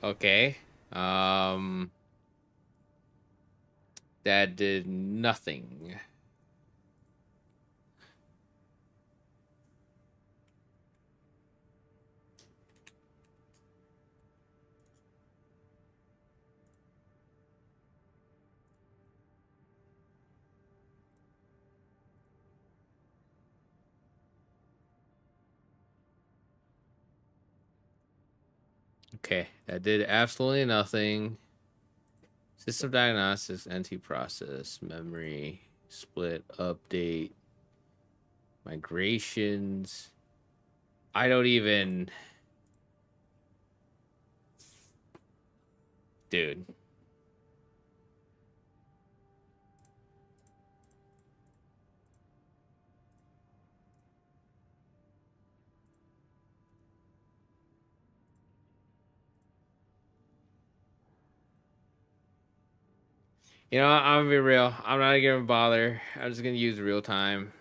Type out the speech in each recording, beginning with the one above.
Okay. That did nothing. Okay, that did absolutely nothing. System diagnostics, NT process, memory, split, update, migrations. I don't even. Dude. You know, I'm gonna be real. I'm not gonna bother. I'm just gonna use real time.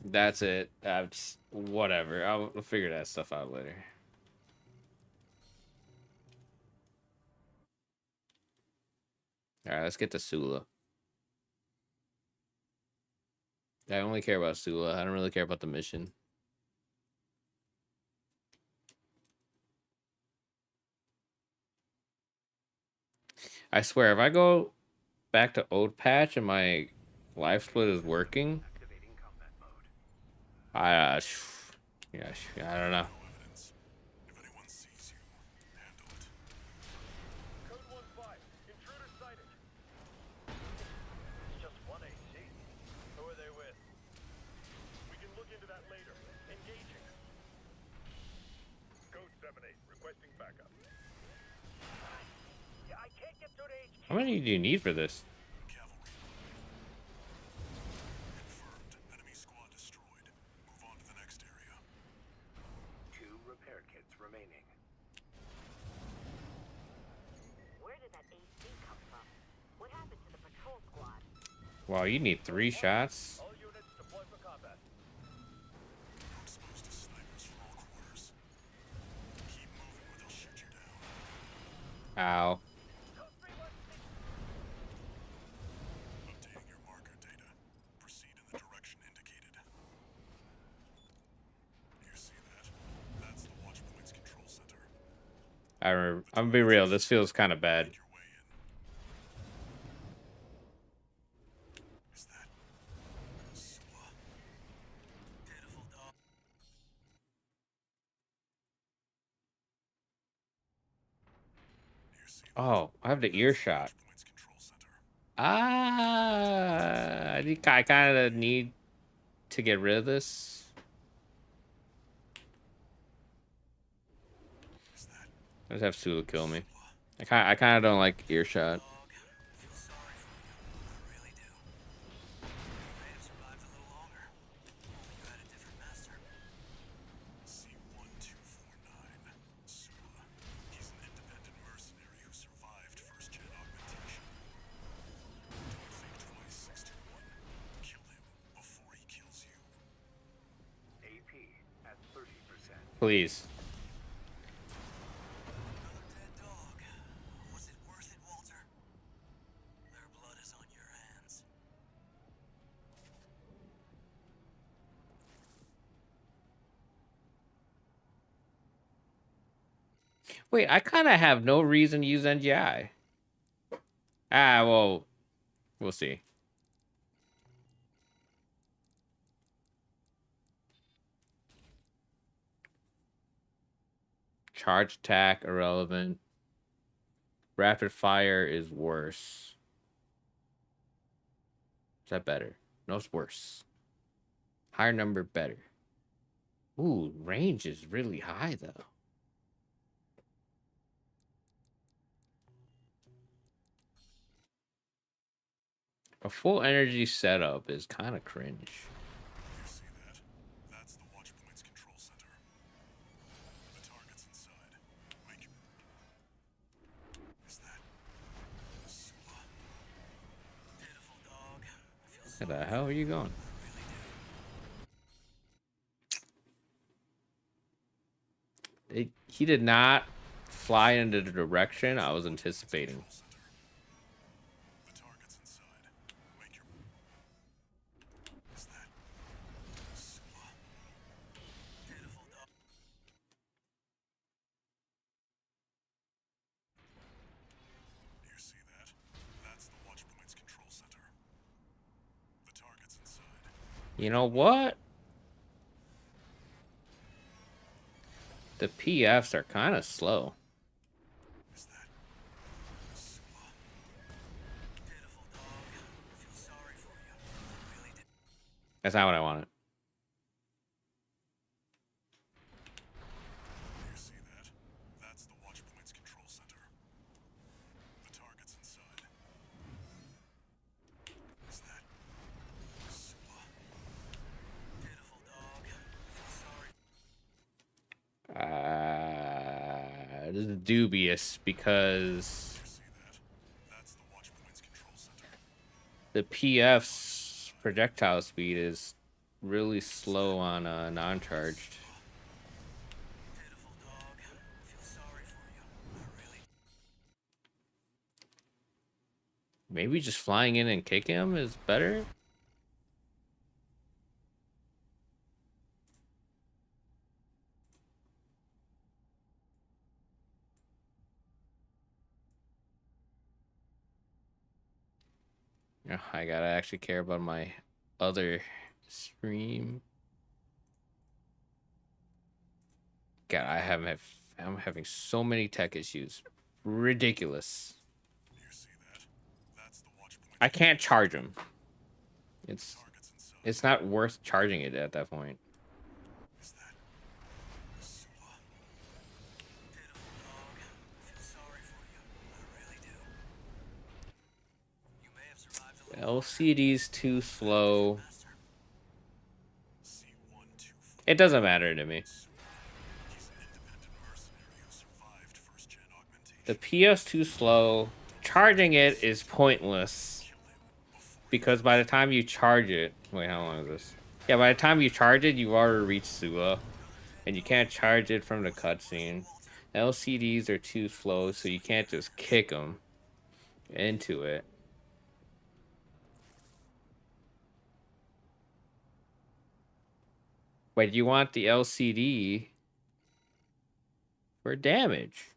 That's it. That's whatever. I'll figure that stuff out later. All right, let's get to Sula. I only care about Sula. I don't really care about the mission. I swear, if I go back to old patch and my life split is working, I yeah, I don't know. How many do you need for this? Wow, you need 3 shots? Ow. I'm gonna be real, this feels kind of bad. Oh, I have the earshot. I kind of need to get rid of this. I just have Sula kill me. I kind of don't like earshot. Please. Wait, I kind of have no reason to use NGI. Well, we'll see. Charge attack, irrelevant. Rapid fire is worse. Is that better? No, it's worse. Higher number, better. Ooh, range is really high, though. A full energy setup is kind of cringe. Where the hell are you going? He did not fly into the direction I was anticipating. You know what? The PFs are kind of slow. That's not what I wanted. This is dubious because the PF's projectile speed is really slow on non-charged. Maybe just flying in and kicking him is better? I gotta actually care about my other stream. God, I'm having so many tech issues. Ridiculous. I can't charge him. It's not worth charging it at that point. LCD's too slow. It doesn't matter to me. The PS too slow. Charging it is pointless. Because by the time you charge it... Wait, how long is this? Yeah, by the time you charge it, you've already reached Sua. And you can't charge it from the cutscene. LCDs are too slow, so you can't just kick them into it. Wait, you want the LCD for damage?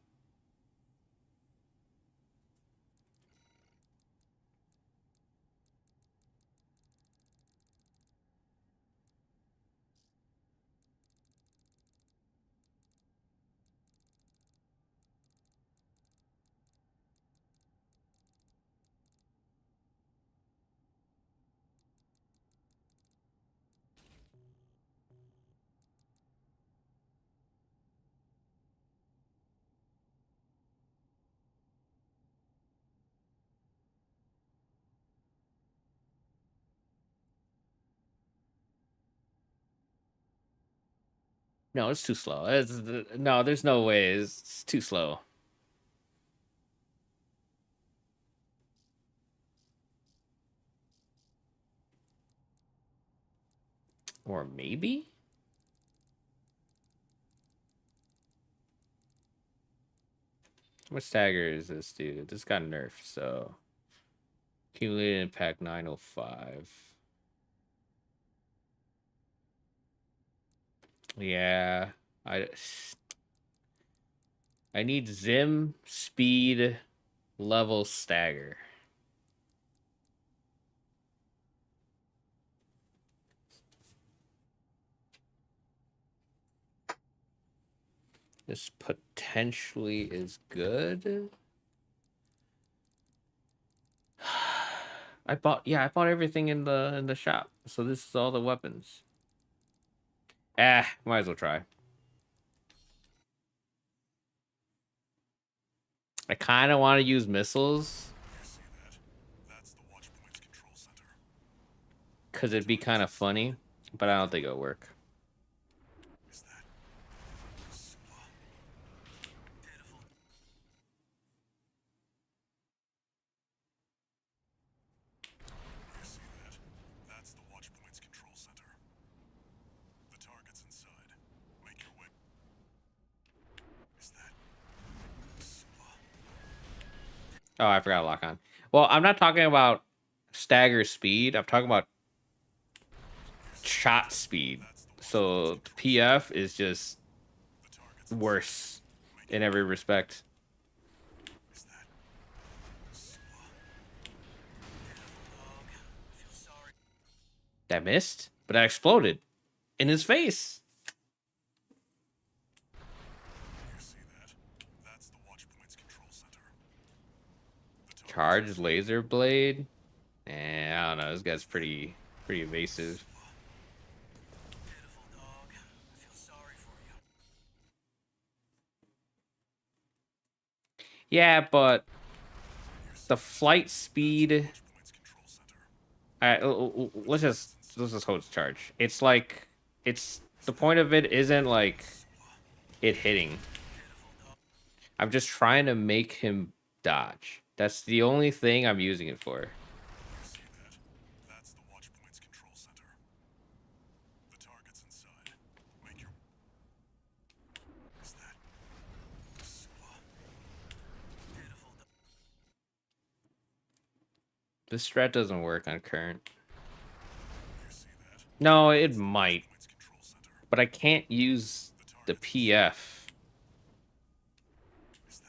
No, it's too slow. No, there's no way. It's too slow. Or maybe? How much stagger is this, dude? This got nerfed, so... Accumulated impact 905. Yeah. I need Zim, speed, level, stagger. This potentially is good. I bought everything in the shop. So this is all the weapons. Might as well try. I kind of want to use missiles. Because it'd be kind of funny. But I don't think it'll work. Oh, I forgot to lock on. Well, I'm not talking about stagger speed. I'm talking about shot speed. So the PF is just worse in every respect. That missed, but that exploded in his face. Charged laser blade. I don't know. This guy's pretty evasive. Yeah, but the flight speed. Let's just hold its charge. It's like the point of it isn't like it hitting. I'm just trying to make him dodge. That's the only thing I'm using it for. This strat doesn't work on current. No, it might. But I can't use the PF.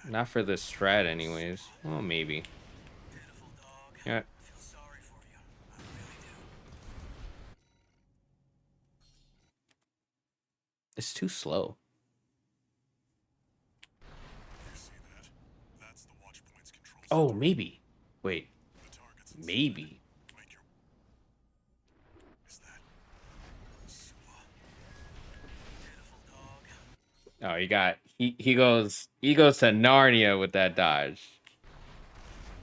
Not for this strat anyways. Well, maybe. Yeah. It's too slow. Oh, maybe. Wait. Maybe. Oh, he goes to Narnia with that dodge.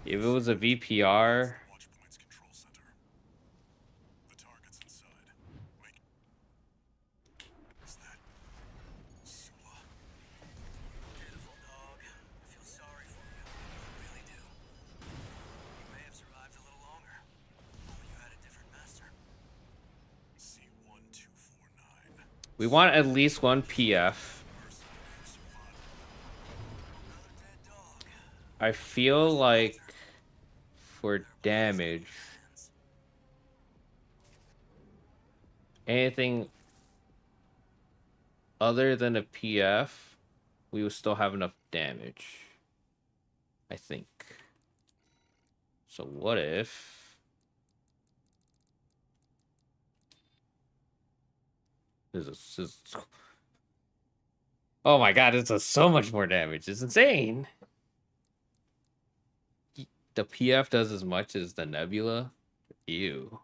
If it was a VPR, we want at least one PF. I feel like for damage, anything other than a PF, we will still have enough damage. I think. So what if... This is... Oh my god, this does so much more damage. It's insane. The PF does as much as the Nebula. Ew.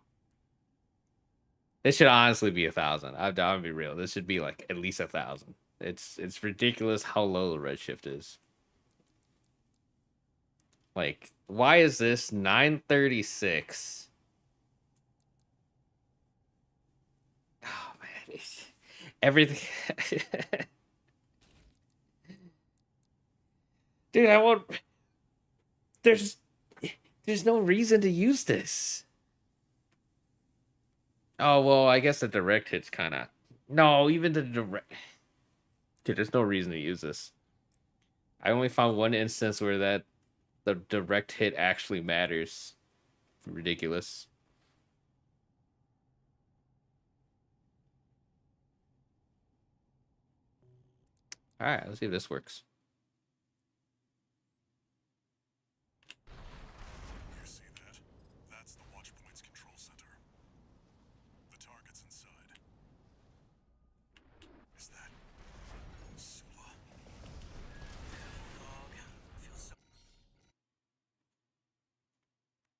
This should honestly be 1,000. I'll be real. This should be like at least 1,000. It's ridiculous how low the redshift is. Like, why is this 936? Oh man, everything. Dude, I won't. There's no reason to use this. Oh well, I guess the direct hit's kind of. No, even the direct. Dude, there's no reason to use this. I only found one instance where the direct hit actually matters. Ridiculous. All right, let's see if this works.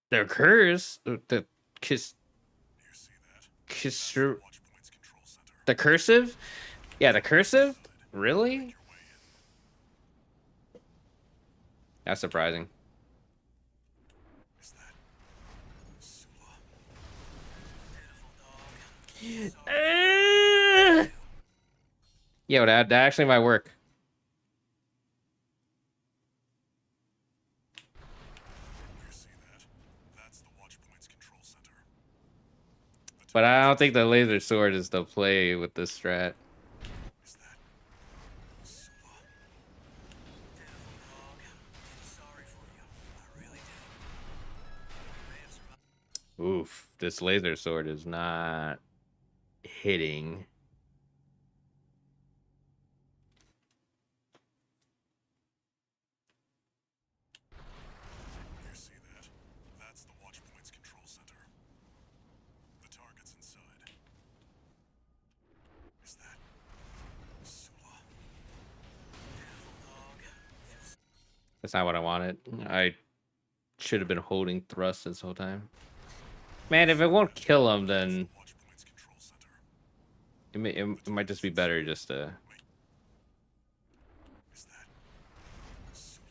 The occurs the kiss the cursive? Yeah, the cursive? Really? That's surprising. Yeah, that actually might work. But I don't think the laser sword is the play with this strat. Oof, this laser sword is not hitting. You see that? That's the Watchpoint's control center. The target's inside. Is that Sula? Beautiful dog. That's not what I wanted. I should have been holding thrust this whole time. Man, if it won't kill him, then Watchpoint's control center. it might just be better just to... Is that Sula?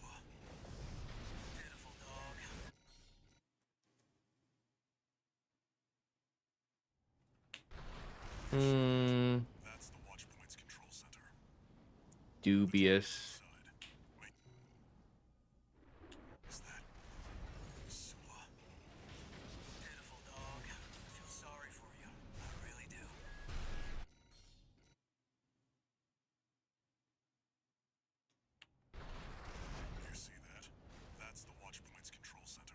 Beautiful dog. That's the Watchpoint's control center. Dubious. Wait. Is that Sula? Beautiful dog. I feel sorry for you. I really do. You see that? That's the Watchpoint's control center.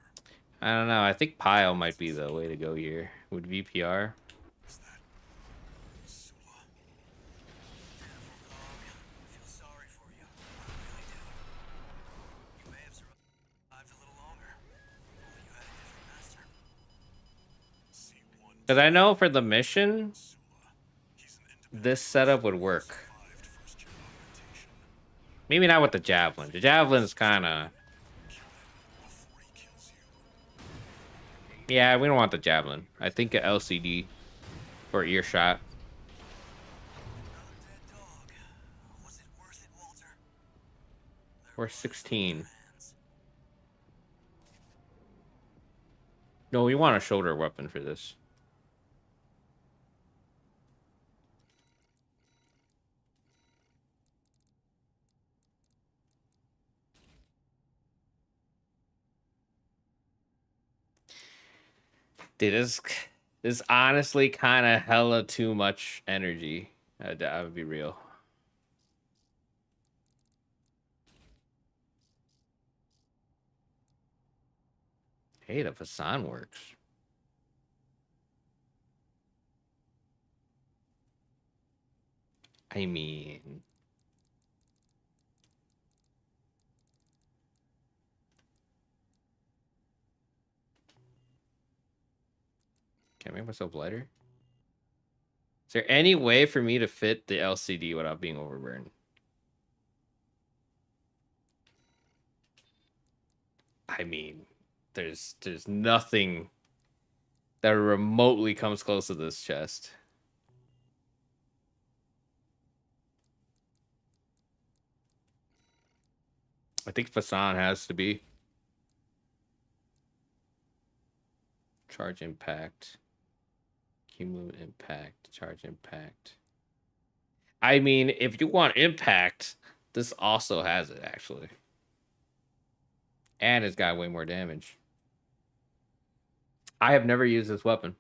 I don't know. I think Pile might be the way to go here with VPR. Is that Sula? Beautiful dog. I feel sorry for you. I really do. You may have survived a little longer. If only you had a different master. C1 Because I know for the mission, Sula. He's an independent this setup would work. survived first-gen augmentation. Maybe not with the Javelin. The Javelin is kind of... Kill him before he kills you. Yeah, we don't want the Javelin. I think a LCD for earshot. Another dead dog. Was it worth it, Walter? Or There was 16. hands. No, we want a shoulder weapon for this. Dude, this is honestly kind of hella too much energy. I would be real. Hey, the Fasan works. I mean... Can I make myself lighter? Is there any way for me to fit the LCD without being overburned? I mean, there's nothing that remotely comes close to this chest. I think Fasan has to be. Charge impact. Cumulative impact. Charge impact. I mean, if you want impact, this also has it, actually. And it's got way more damage. I have never used this weapon.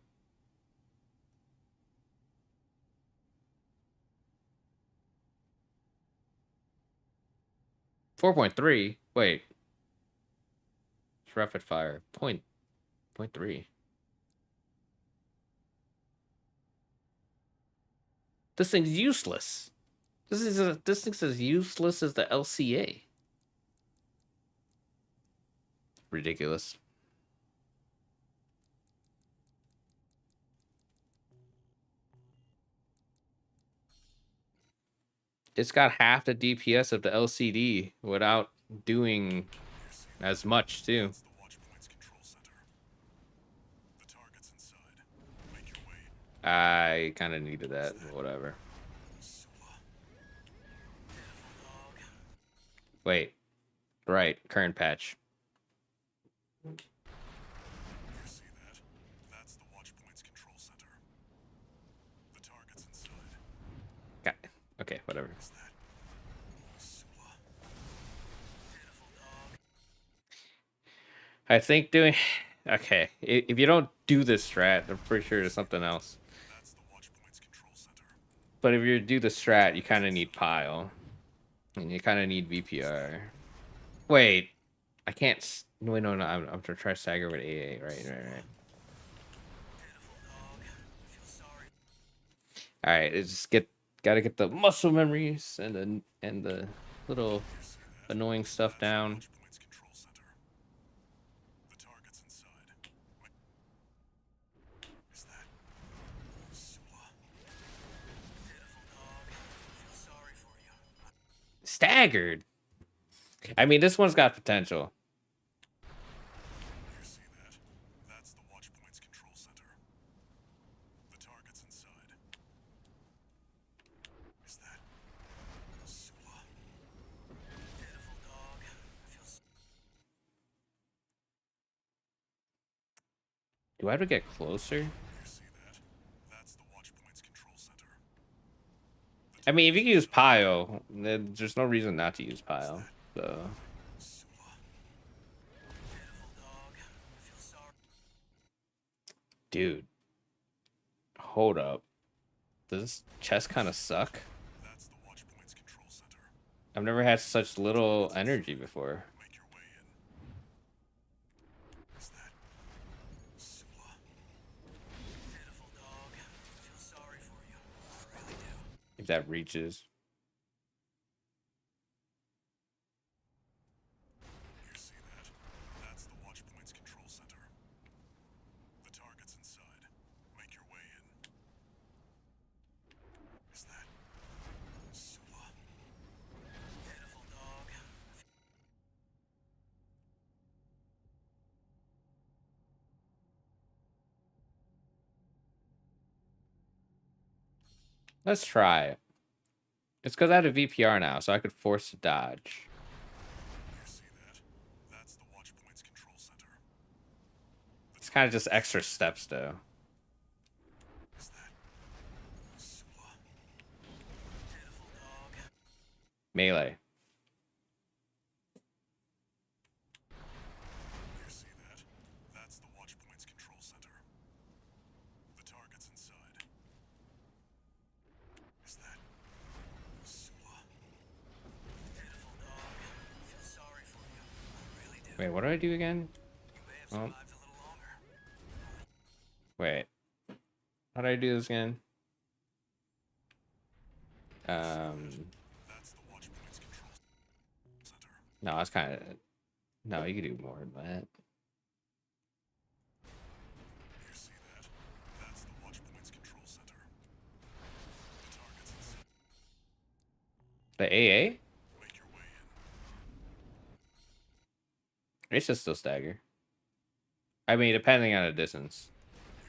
.3? Wait. It's rapid fire. Point 3. This thing's useless. This thing's as useless as the LCA. Ridiculous. It's got half the DPS of the LCD without doing as much too. That's the Watchpoint's control center. The target's inside. Make your way. I kind of needed that. Whatever. Sula. Beautiful dog. Wait. Right. Current patch. You see that? That's the Watchpoint's control center. The target's inside. Got it. Okay, whatever. Is that Sula? Beautiful dog. I think doing... Okay. If you don't do this strat, I'm pretty sure there's something else. That's the Watchpoint's control center. But if you do the strat, you kind of need Pile. And you kind of need VPR. Wait. I can't... Wait, no. I'm trying to stagger with AA. Right. All right, it's gotta get the muscle memories and the little annoying stuff down. Launch point's control center. The target's inside. Is that Sula? Pitiful dog. I feel sorry for you. Staggered. I mean, this one's got potential. You see that? That's the watch point's control center. The target's inside. Is that Sula? Pitiful dog. I feel Do I have to get closer? You see that? That's the watch point's control center. I mean, if you can use Pio, then there's no reason not to use Pio. So, Sula. Pitiful dog. I feel sorry. dude, hold up. Does this chest kind of suck? That's the watch point's control center. I've never had such little energy before. Make your way in. Is that Sula? Pitiful dog. I feel sorry for you. I really do. If that reaches. You see that? That's the watch point's control center. The target's inside. Make your way in. Is that Sula? Pitiful dog. Let's try it. It's because I have a VPR now, so I could force a dodge. You see that? That's the watch point's control center. It's kind of just extra steps, though. Is that Sula? Pitiful dog. Melee. You see that? That's the watch point's control center. The target's inside. Is that Sula? Pitiful dog. I feel sorry for you. I really do. Wait, what do I do again? You may have Oh. survived a little longer. Wait. How do I do this again? That's the watch point's control center. No, it's kind of... No, you could do more than that. You see that? That's the watch point's control center. The target's inside. The AA? Make your way in. It should still stagger. I mean, depending on the distance.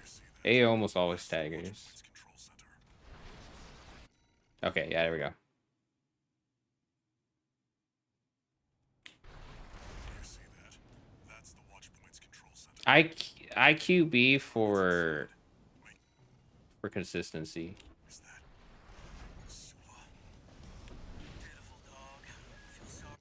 You see that? AA almost always That's the watch staggers. point's control center. Okay, yeah, there we go. You see that? That's the watch point's control center. IQB for consistency. Is that Sula? Pitiful dog. I feel sorry.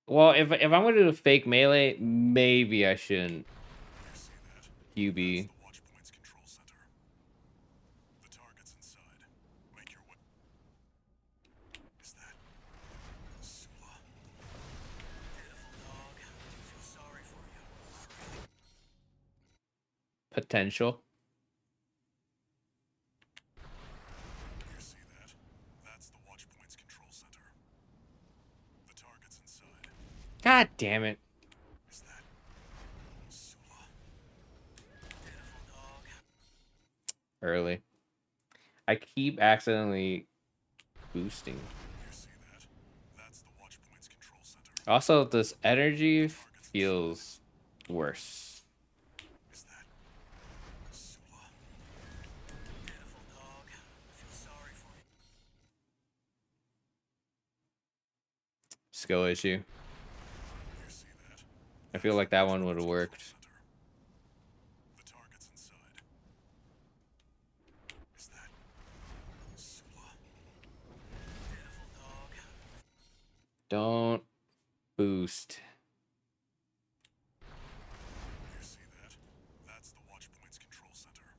Well, if I'm gonna do a fake melee, maybe I shouldn't You see that? QB. That's the watch point's control center. The target's inside. Make your way. Is that Sula? Pitiful dog. I feel sorry for you. I really Potential. You see that? That's the watch point's control center. The target's inside. God damn it. Is that Sula? Pitiful dog. Early. I keep accidentally boosting. You see that? That's the watch point's control center. Also, this energy feels worse. Is that Sula? Pitiful dog. I feel sorry for you. Skill issue. You see that? I feel like that one would have worked. Center. The target's inside. Is that Sula? Pitiful dog. Don't boost. You see that? That's the watch point's control center.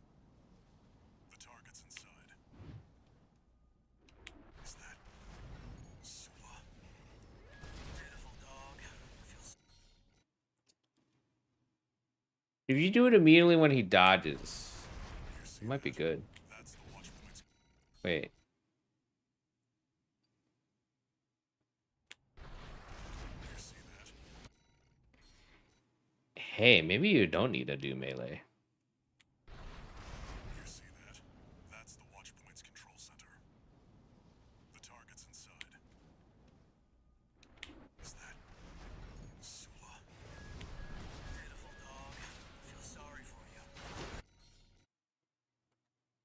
The target's inside. Is that Sula? Pitiful dog. I feel If you do it immediately when he dodges, You see it might be that? good. That's Wait. Hey, maybe you don't need to do melee. You see that? That's the watch point's control center. The target's inside. Is that Sula? Pitiful dog. Feel sorry for you.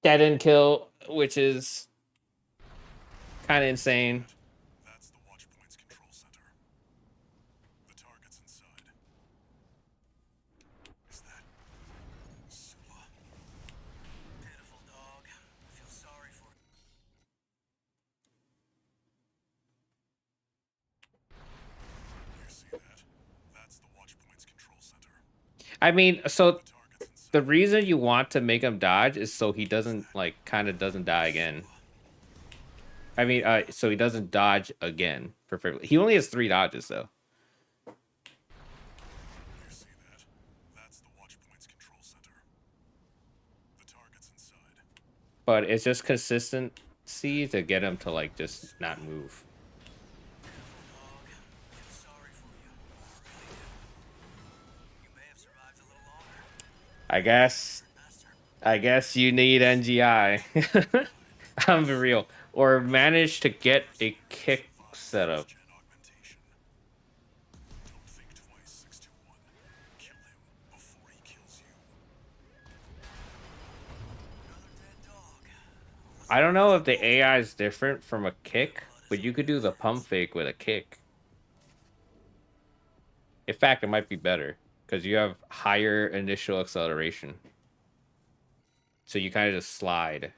That didn't kill, which is kind of insane. That's the watch point's control center. The target's inside. Is that Sula? Pitiful dog. Feel sorry for you. You see that? That's the watch point's control center. I mean, so The target's inside. the reason you want to make him dodge is so he doesn't like kind of doesn't die again. I mean, so he doesn't dodge again perfectly. He only has 3 dodges though. You see that? That's the watch point's control center. The target's inside. But it's just consistency to get him to like just not move. Pitiful dog. Feel sorry for you. Really do. You may have survived a little longer. Master. I guess you need NGI. I'm for real. Or manage to get a kick setup. Gen augmentation. Don't think twice, 621. Kill him before he kills you. Another dead dog. I don't know if the AI is different from a kick, but you could do the pump fake with a kick. In fact, it might be better because you have higher initial acceleration. So you kind of just slide.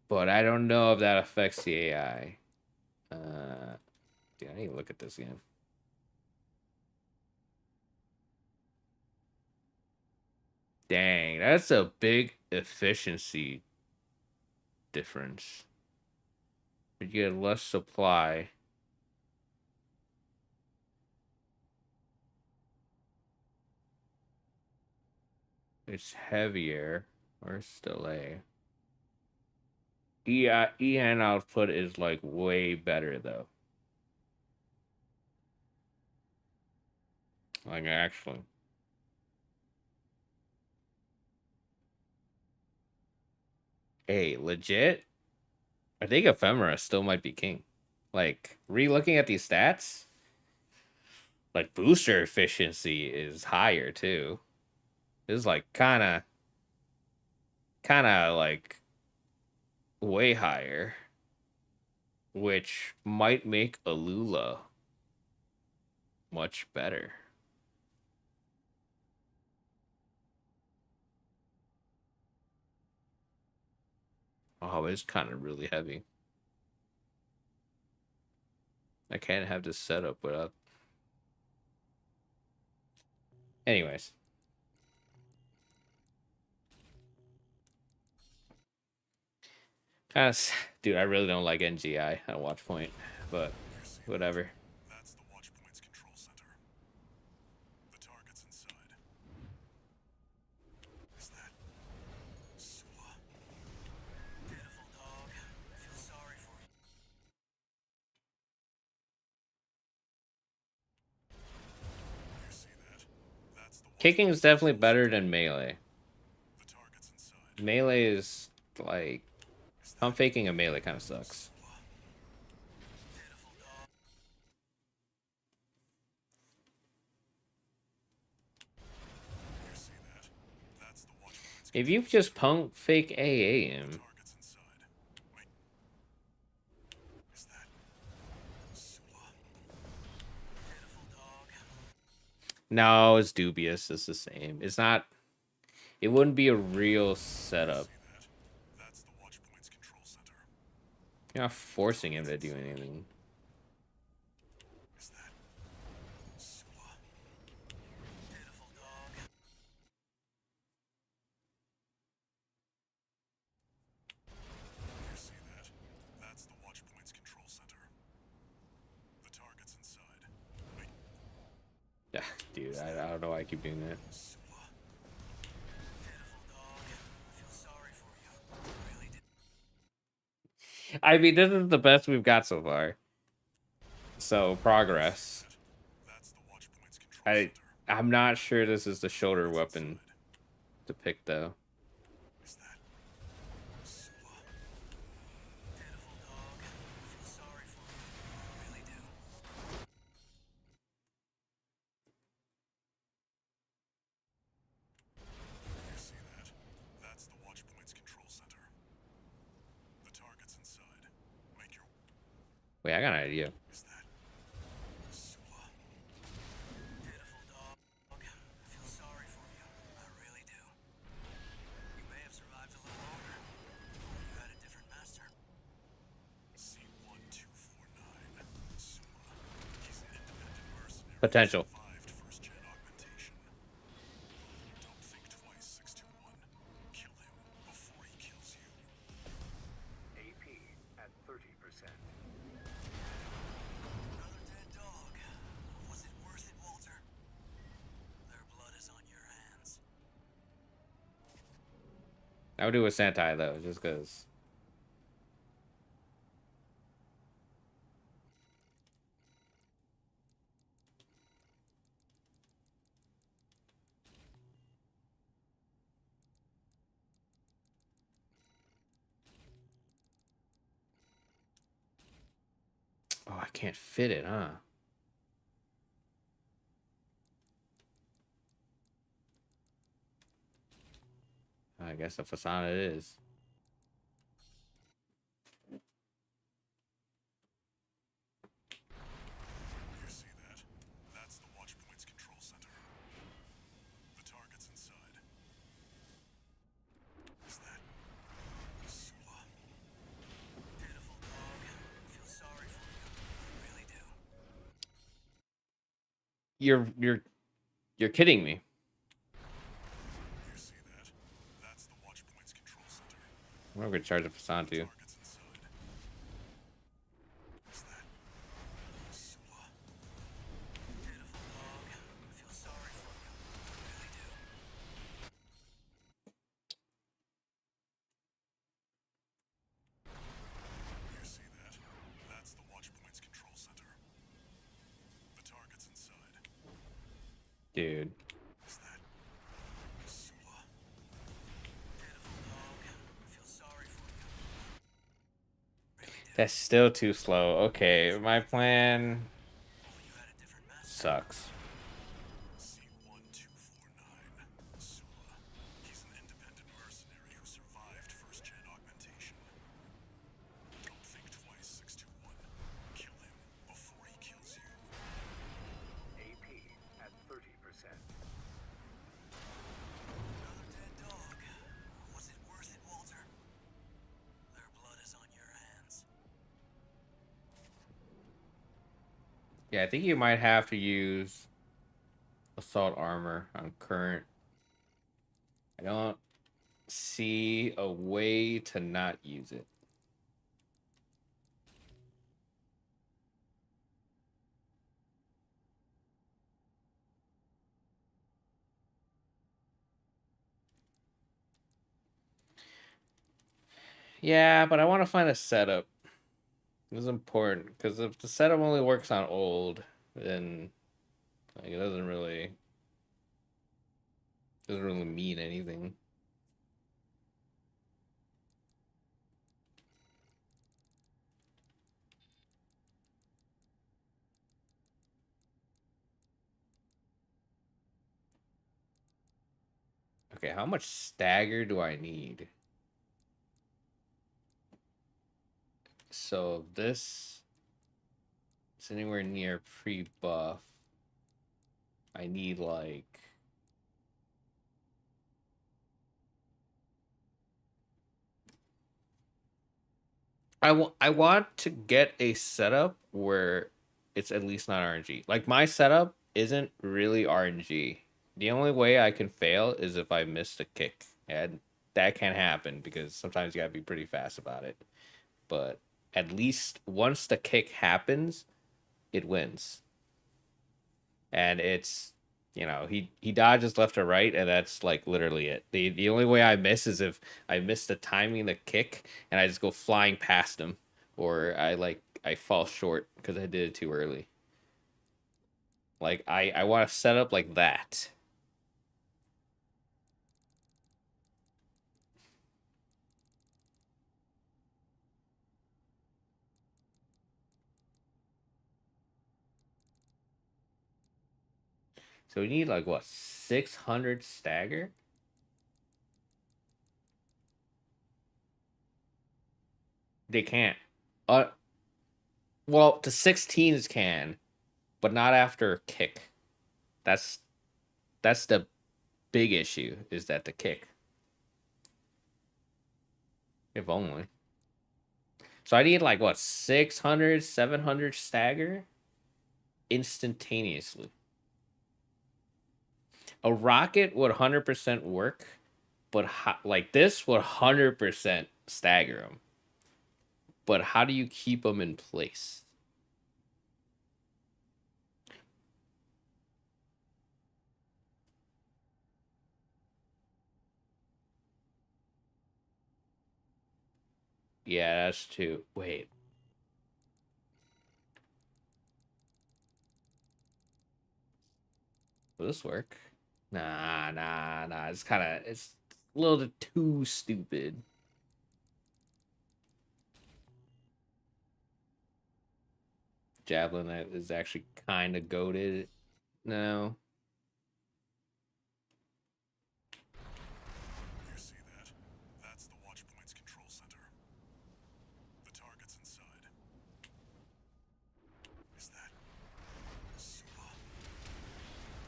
But I don't know if that affects the AI. Dude, I need to look at this again. Dang, that's a big efficiency difference. But you get less supply. It's heavier. Where's delay? EN output is like way better though. Like actually. Hey, legit? I think Ephemera still might be king. Like, re-looking at these stats, like booster efficiency is higher too. It's like kinda like way higher. Which might make Alula much better. Oh, it's kind of really heavy. I can't have this setup without. Anyways. Dude, I really don't like NGI on Watch Point, but whatever. That's the watch point's control center. The target's inside. Is that Sula? Pitiful dog. Feel sorry for you. You see that? That's the watch Kicking is definitely better than melee. The target's inside. Melee is like pump faking a melee kind of sucks. Sula. Pitiful dog. You see that? That's the watch point's If you just pump fake AA him, target's inside. Wait. Is that Sula? Pitiful dog. no, it's dubious. It's the same. It's not. It wouldn't be a real setup. See that? That's the watch point's control center. You're not forcing him to do anything. Is that Sula? Pitiful dog. You see that? That's the watch point's control center. The target's inside. Wait, Yeah, dude, I don't know why I keep doing that. Sula. Pitiful dog. Feel sorry I mean, this is the best we've got so far. So progress. That's the watch point's control I center. I'm not sure this is the shoulder weapon to pick though. Is that Sua? Pitiful dog. I feel sorry for you. I really do. You see that? That's the watch point's control center. The target's inside. Make your. Wait, I got an idea. Is that Sua? Pitiful dog. I feel sorry for you. I really do. You may have survived a little longer. You had a different master. C1249. Sua. He's an independent mercenary. Potential. Survived first-gen augmentation. Don't think twice, 621. Kill him before he kills you. AP at 30%. Another dead dog. Was it worth it, Walter? Their blood is on your hands. I would do a Sentai though, just because. Oh, I can't fit it, huh? I guess a facade it is. You see that? That's the watch point's control center. The target's inside. Is that Sula? Pitiful dog. I feel sorry for you. I really do. You're kidding me. You see that? That's the watch point's control center. I'm gonna charge a facade too. Target's inside. Is that Sula? Pitiful dog. I feel sorry for you. I really do. You see that? That's the watch point's control center. The target's inside. Dude. Is that Sula? Pitiful dog. I feel sorry for you. Really do. That's still too slow. Okay, my plan You had a different master. sucks. C1249. Sula. He's an independent mercenary who survived first-gen augmentation. Don't think twice, 621. Kill him before he kills you. AP at 30%. Another dead dog. Was it worth it, Walter? Their blood is on your hands. Yeah, I think you might have to use assault armor on current. I don't see a way to not use it. Yeah, but I want to find a setup. This is important because if the setup only works on old, then like, it doesn't really mean anything. Okay, how much stagger do I need? So if this is anywhere near pre-buff, I need like I want to get a setup where it's at least not RNG. Like my setup isn't really RNG. The only way I can fail is if I miss a kick. And that can happen because sometimes you gotta be pretty fast about it. But at least once the kick happens, it wins. And it's he dodges left or right, and that's like literally it. The only way I miss is if I miss the timing of the kick and I just go flying past him. or I fall short because I did it too early. Like I want to set up like that. So we need like what, 600 stagger? They can't. Uh, well, the 16s can, but not after kick. That's that's the big issue, is that the kick. If only. So I need like what, 600, 700 stagger instantaneously. A rocket would 100% work, but like this would 100% stagger them. But how do you keep them in place? Yeah, that's too. Wait. Will this work? Nah. It's a little too stupid. Javelin that is actually kind of goated. No. You see that? That's the watch point's control center. The target's inside. Is that Sua?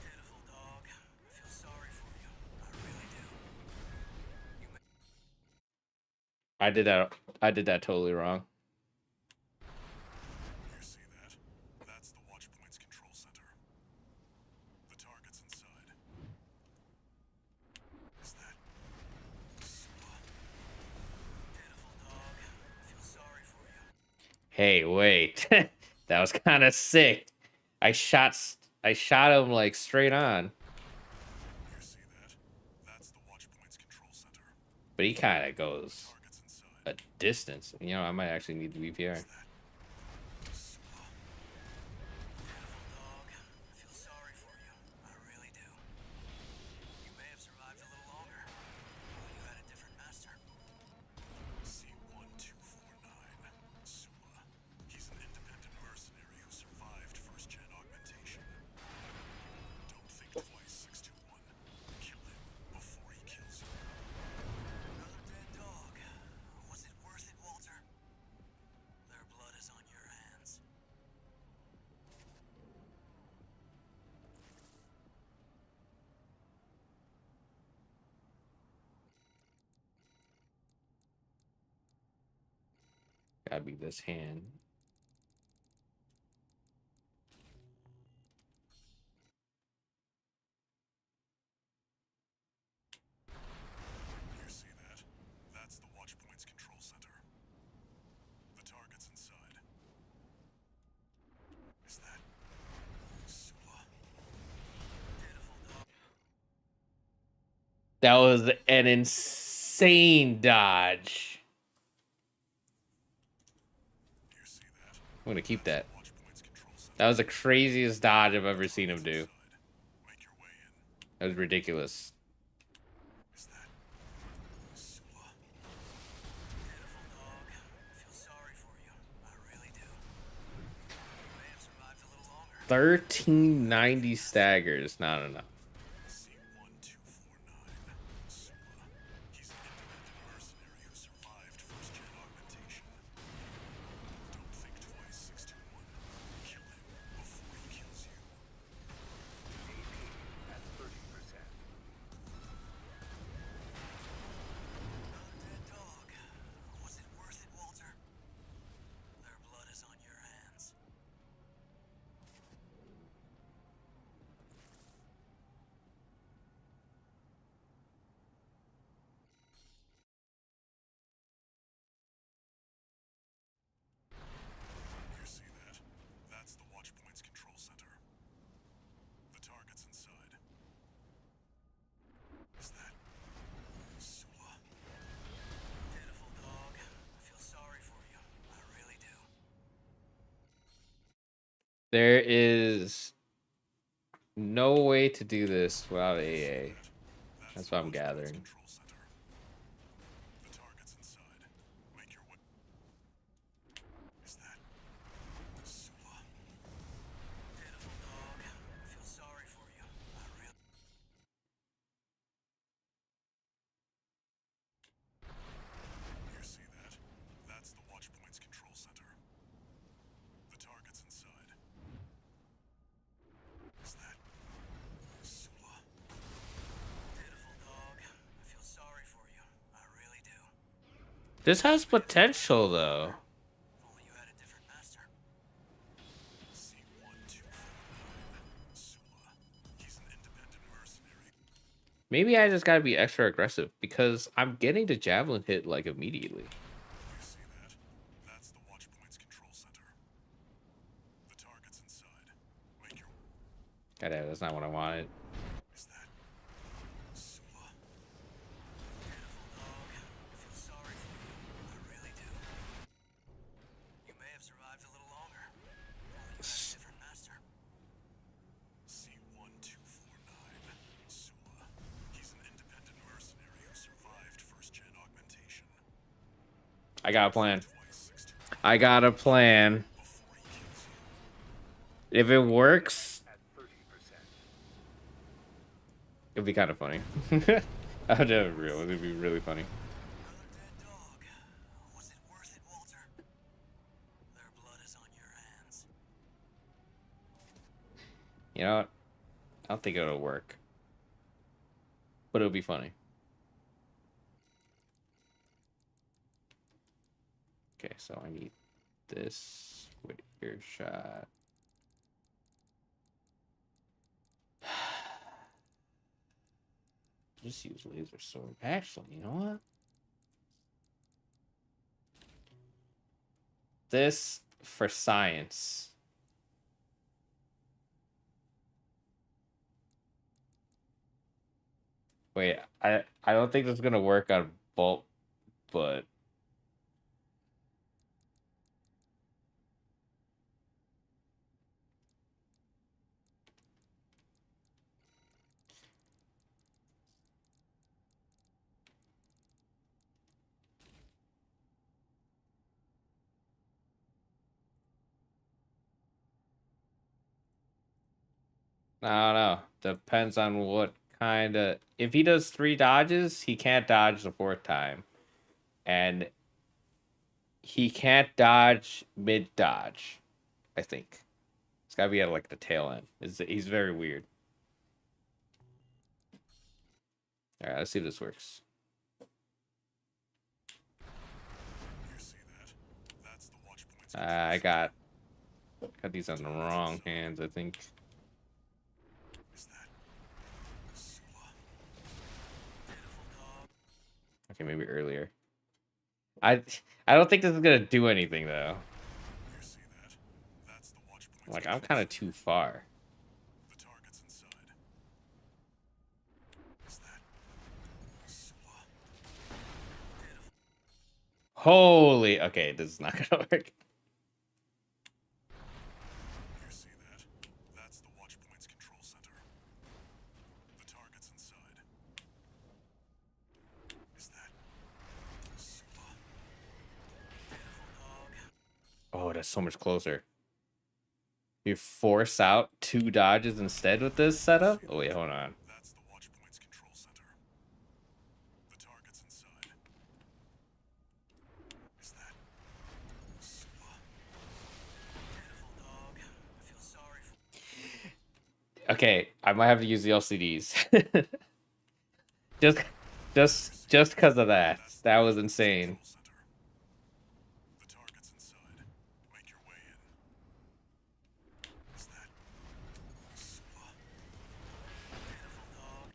Pitiful dog. I feel sorry for you. I really do. You may I did that. I did that totally wrong. You see that? That's the watch point's control center. The target's inside. Is that Sua? Pitiful dog. I feel sorry for you. Hey, wait. That was kind of sick. I shot him like straight on, You see that? That's the watch point's control center. but he kind of goes Target's inside. a distance. You know, I might actually need the VPR. Is that Sua? Pitiful dog. I feel sorry for you. I really do. You may have survived a little longer. Well, you had a different master. C1249. Sua. He's an independent mercenary who survived first-gen augmentation. Don't think twice, 621. Kill him before he kills you. Another dead dog. Was it worth it, Walter? Their blood is on your hands. Gotta be this hand. You see that? That's the watch point's control center. The target's inside. Is that Sua? Pitiful dog. That was an insane dodge. You see that? I'm gonna keep that. Watch point's control center. That was the craziest dodge I've ever seen him do. Inside. Make your way in. That was ridiculous. Is that Sua? Pitiful dog. I feel sorry for you. I really do. You may have survived a little longer. 1390 staggers, not enough. C1249. Sua. He's an independent mercenary who survived first-gen augmentation. Don't think twice, 621. Kill him before he kills you. AP at 30%. Another dead dog. Was it worth it, Walter? Their blood is on your hands. There is no way to do this without AA. That's what I'm gathering. Control center. The target's inside. Make your way. Is that Sula? Pitiful dog. I feel sorry for you. I really. You see that? That's the watch point's control center. The target's inside. Is that Sula? Pitiful dog. I feel sorry for you. I really do. This has potential, though. If only you had a different master. C1249. Sula. He's an independent mercenary. Maybe I just gotta be extra aggressive because I'm getting the javelin hit like immediately. You see that? That's the watch point's control center. The target's inside. Make your. God, that's not what I wanted. Is that Sula? Pitiful dog. I feel sorry for you. I really do. You may have survived a little longer. If only you had a different master. C1249. Sula. He's an independent mercenary who survived first-gen augmentation. I got a plan. Twice 16 I got a plan. before he kills you. If it works, At 30%. it'd be kind of funny. I'll do it real. It'd be really funny. Another dead dog. Was it worth it, Walter? Their blood is on your hands. You know what? I don't think it'll work. But it'll be funny. Okay, so I need this with earshot. Just use laser sword. Actually, you know what? This for science. Wait, I don't think this is gonna work on Bolt, but I don't know. Depends on what kind of. If he does 3 dodges, he can't dodge the 4th time, and he can't dodge mid dodge. I think it's gotta be at like the tail end. He's very weird. All right, let's see if this works. You see that? That's the watch point's I got these on the wrong hands, I think. Is that Sula? Pitiful dog. Okay, maybe earlier. I don't think this is gonna do anything though. You see that? That's the watch point's Like I'm control kind of too far. The target's inside. Is that Sula? Pitiful. Holy, okay, this is not gonna work. You see that? That's the watch point's control center. The target's inside. Is that Sula? Pitiful dog. Oh, that's so much closer. You force out 2 dodges instead with this setup? Oh wait, hold on. That's the watch point's control center. The target's inside. Is that Sula? Pitiful dog. I feel sorry for. Okay, I might have to use the LCDs. just because of that. That was insane. Control center. The target's inside. Make your way in. Is that Sula? Pitiful dog.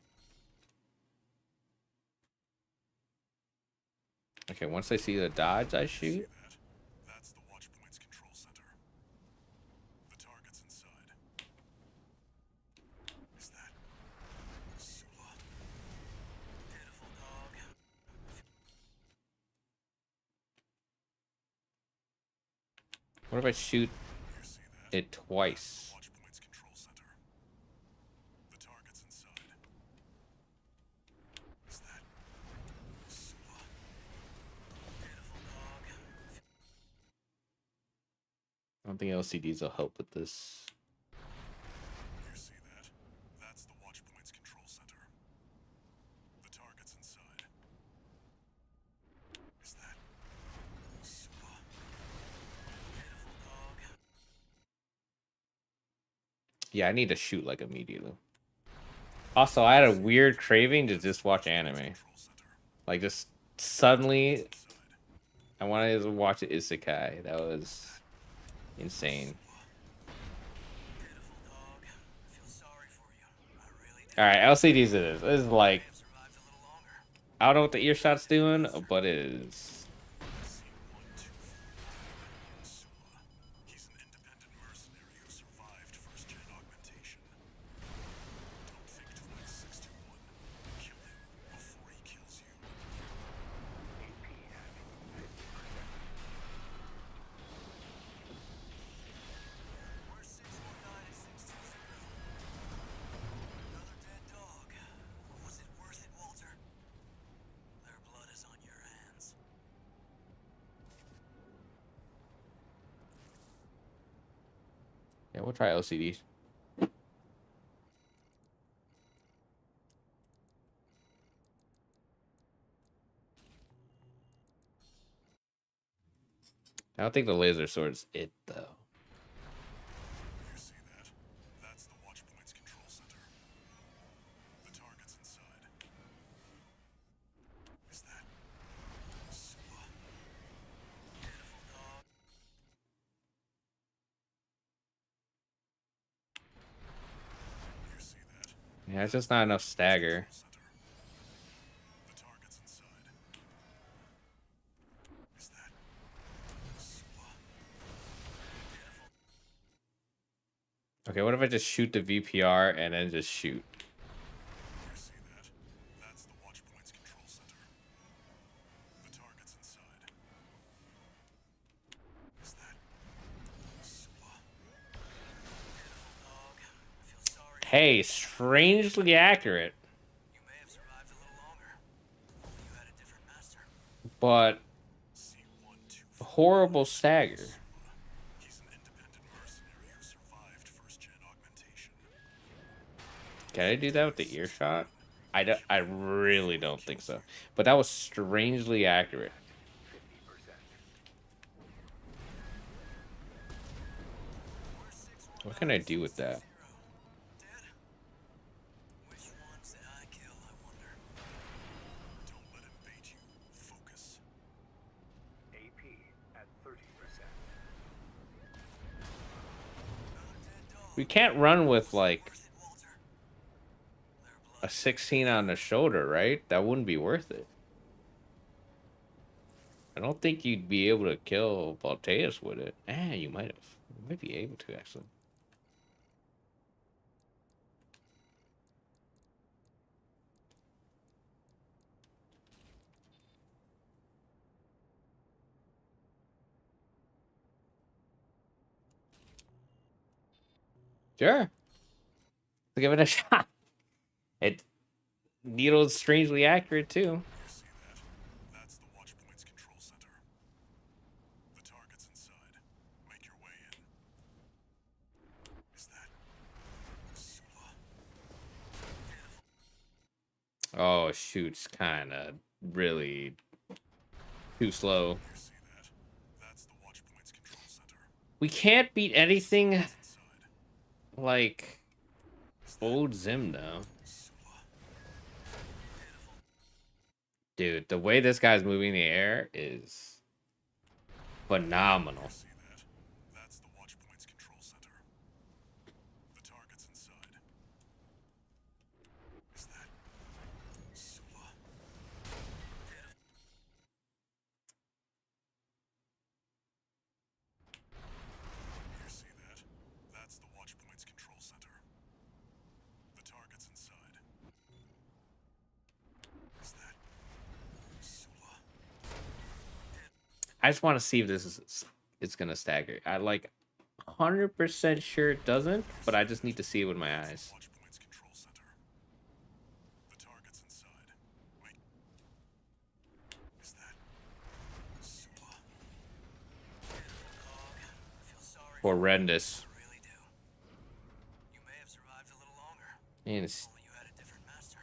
Okay, once I see the dodge, I See shoot. that? That's the watch point's control center. The target's inside. Is that Sula? Pitiful dog. What if I shoot You see that? it twice. Watch points control center. The target's inside. Is that Sua? Beautiful dog. I don't think LCDs will help with this. You see that? That's the watch points control center. The target's inside. Is that Sua? Beautiful dog. Yeah, I need to shoot like immediately. Also, I had a weird craving to just watch anime. Control center. Like just suddenly, Inside. I wanted to watch Isekai. That was insane. Beautiful dog. I feel sorry for you. I really do. All right, LCDs it is. This is like, Have survived a little longer. I don't know what the earshot's doing, but it is. Sua. He's an independent mercenary who survived first-gen augmentation. Don't think twice, 621. Kill him before he kills you. AP at 50%. We're 619 and 620. Another dead dog. Was it worth it, Walter? Their blood is on your hands. Yeah, we'll try LCDs. I don't think the laser sword's it though. You see that? That's the watch points control center. The target's inside. Is that Sua? Beautiful dog. You see that? Yeah, it's just not enough stagger. Center. The target's inside. Is that Sua? Okay, what if I just shoot the VPR and then just shoot? You see that? That's the watch points control center. The target's inside. Is that Sua? Beautiful dog. I feel sorry. Hey, strangely accurate, You may have survived a little longer. Only you had a different master. but C124. horrible stagger. He's an independent mercenary who survived first-gen augmentation. Can I do that with the earshot? I really don't think so. But that was strangely accurate. 50%. We're 619 What can I do with that? Dead? Which ones did I kill, I wonder? Don't let him bait you. Focus. AP at 30%. Another dead dog. We can't run with like Worth it, Walter. Their a blood 16 on the shoulder, right? That wouldn't be worth it. I don't think you'd be able to kill Balteus with it. You might have. You might be able to, actually. Sure. Let's give it a shot. It needle's strangely accurate, too. You see that? That's the watch points control center. The target's inside. Make your way in. Is that Sua? Beautiful. Oh, shoot's kind of really too slow. You see that? That's the watch points control center. We can't beat anything Inside. like old Zim, though. Sua. Beautiful. Dude, the way this guy's moving in the air is phenomenal. You see that? That's the watch points control center. The target's inside. Is that Sua? You see that? That's the watch points control center. The target's inside. Is that Sua? I just want to see if this is it's gonna stagger. I like 100% sure it doesn't, but I just need to see it with my eyes. Launch point's control center. The target's inside. Wait. Is that Sua? Dog, I feel sorry for you. Horrendous. I really do. You may have survived a little longer. And it's Only you had a different master.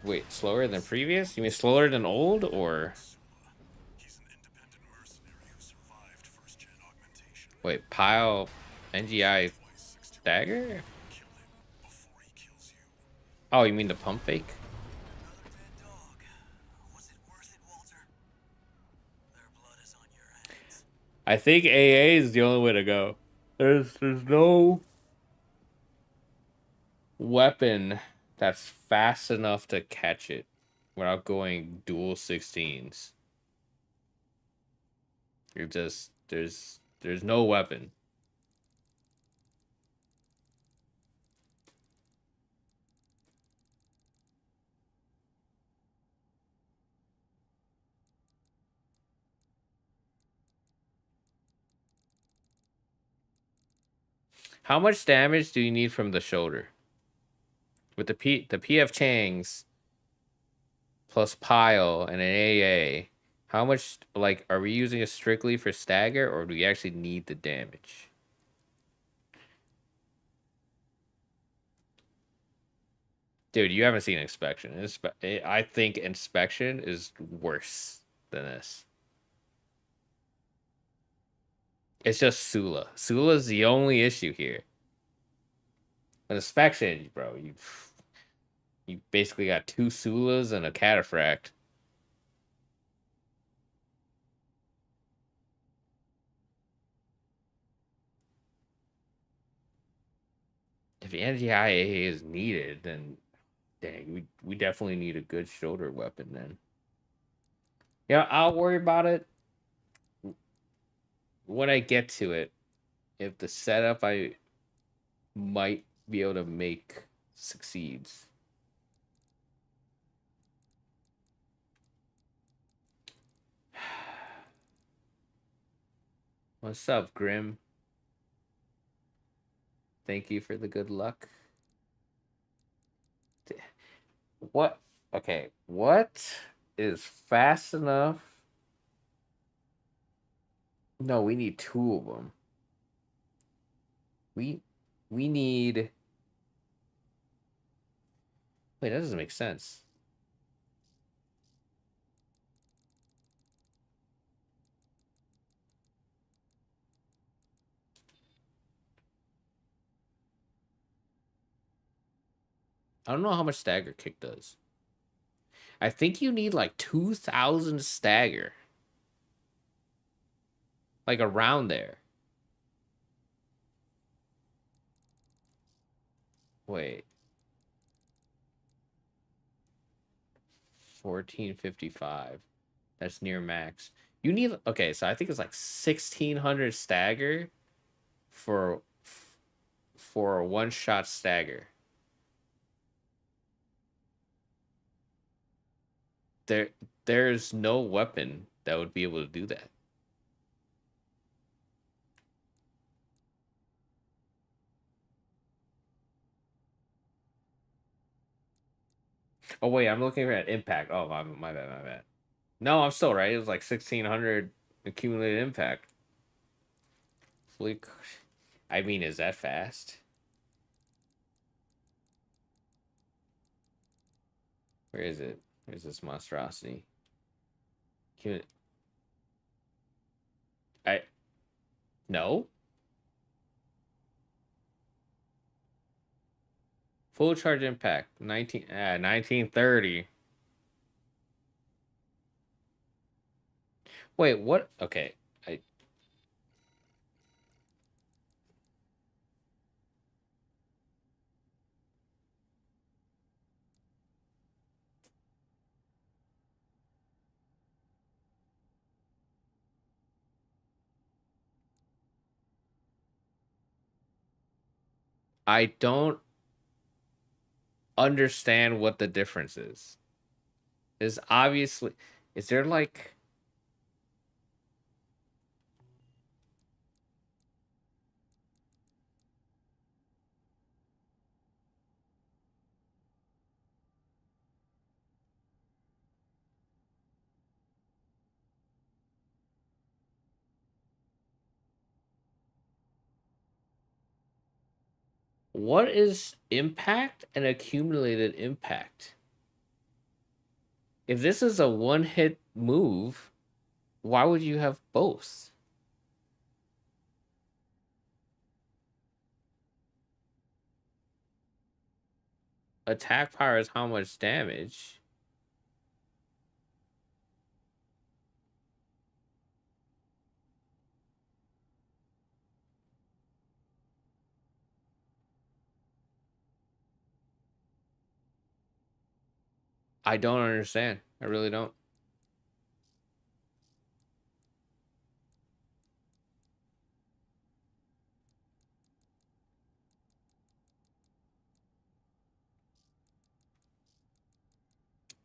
wait, slower than previous? You mean slower than old, or Sua. He's an independent mercenary who survived first-gen augmentation. wait, pile NGI Twice 6-2. dagger? Kill him before he kills you. Oh, you mean the pump fake? Another dead dog. Was it worth it, Walter? Their blood is on your hands. I think AA is the only way to go. There's no weapon that's fast enough to catch it without going dual 16s. You're just there's no weapon. How much damage do you need from the shoulder? With the PF Changs plus pile and an AA, how much, like, are we using it strictly for stagger, or do we actually need the damage? Dude, you haven't seen inspection. I think inspection is worse than this. It's just Sula. Sula's the only issue here. But inspection, bro, you basically got 2 Sulas and a cataphract. If the NGIA is needed, then dang, we definitely need a good shoulder weapon then. Yeah, I'll worry about it when I get to it. If the setup I might be able to make succeeds. What's up, Grim? Thank you for the good luck. What? Okay, what is fast enough? No, we need 2 of them. We need. Wait, that doesn't make sense. I don't know how much stagger kick does. I think you need like 2,000 stagger. Like around there. Wait. 1455. That's near max. You need, okay, so I think it's like 1,600 stagger for a one-shot stagger. There's no weapon that would be able to do that. Oh wait, I'm looking at impact. Oh, my bad, my bad. No, I'm still right. It was like 1,600 accumulated impact. Fleek. I mean, is that fast? Where is it? Where's this monstrosity? Can I? No. Full charge impact 1930. Wait, what? Okay. I don't understand what the difference is. Is obviously, is there like, What is impact and accumulated impact? If this is a one-hit move, why would you have both? Attack power is how much damage? I don't understand. I really don't.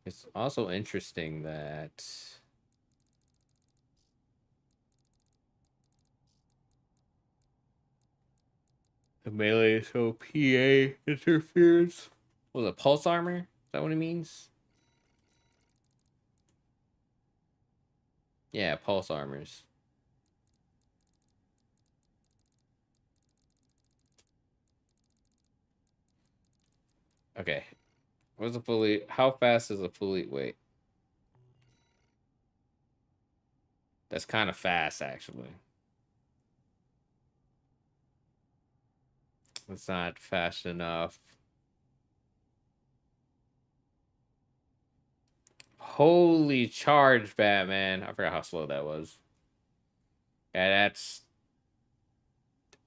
It's also interesting that the melee is so PA interference. Was it pulse armor? Is that what it means? Yeah, pulse armors. Okay. What's a fully? How fast is a fully? Wait, that's kind of fast actually. It's not fast enough. Holy charge, Batman! I forgot how slow that was. Yeah, that's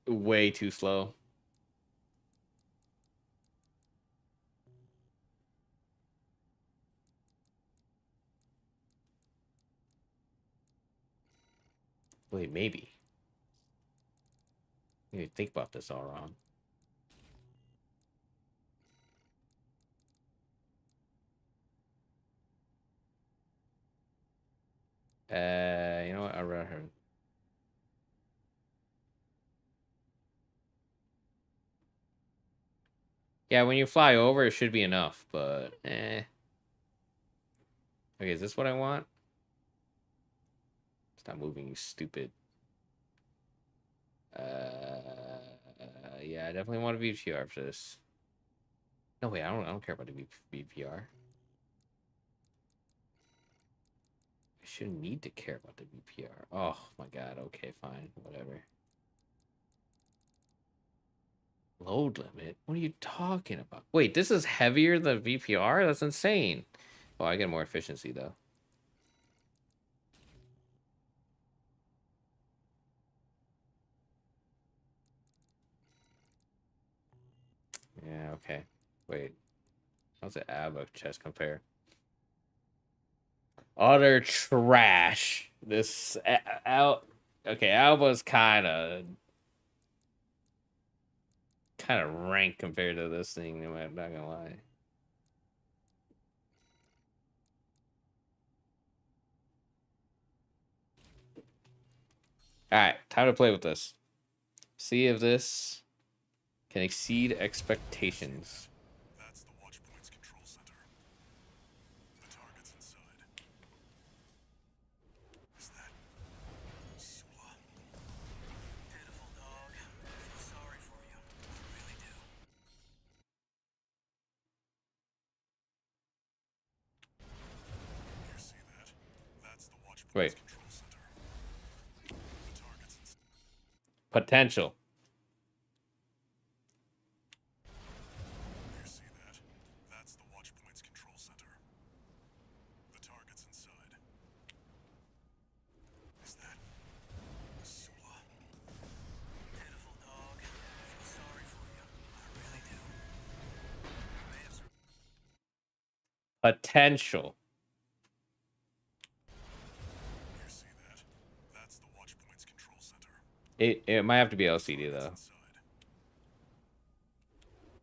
way too slow. Wait, maybe. You need to think about this all wrong. You know what? I read her. Yeah, when you fly over, it should be enough, but eh. Okay, is this what I want? Stop moving, you stupid. Yeah, I definitely want a VPR for this. No, wait, I don't care about the VPR. I shouldn't need to care about the VPR. Oh my god, okay, fine, whatever. Load limit? What are you talking about? Wait, this is heavier than VPR? That's insane. Oh, I get more efficiency though. Yeah, okay. Wait. How's the Alba chest compare? Utter trash. This okay, Alba's kind of rank compared to this thing, I'm not gonna lie. Alright, time to play with this. See if this can exceed expectations. That's the watch point's control center. The target's inside. Is that Sula? Pitiful dog. I feel sorry for you. I really do. You see that? That's the watch point's Wait, control center. The target's inside. potential. You see that? That's the watch point's control center. The target's inside. Is that Sula? Pitiful dog. I feel sorry for you. I really do. You may have Potential. You see that? That's the watch point's control center. It might have to be LCD though. Inside.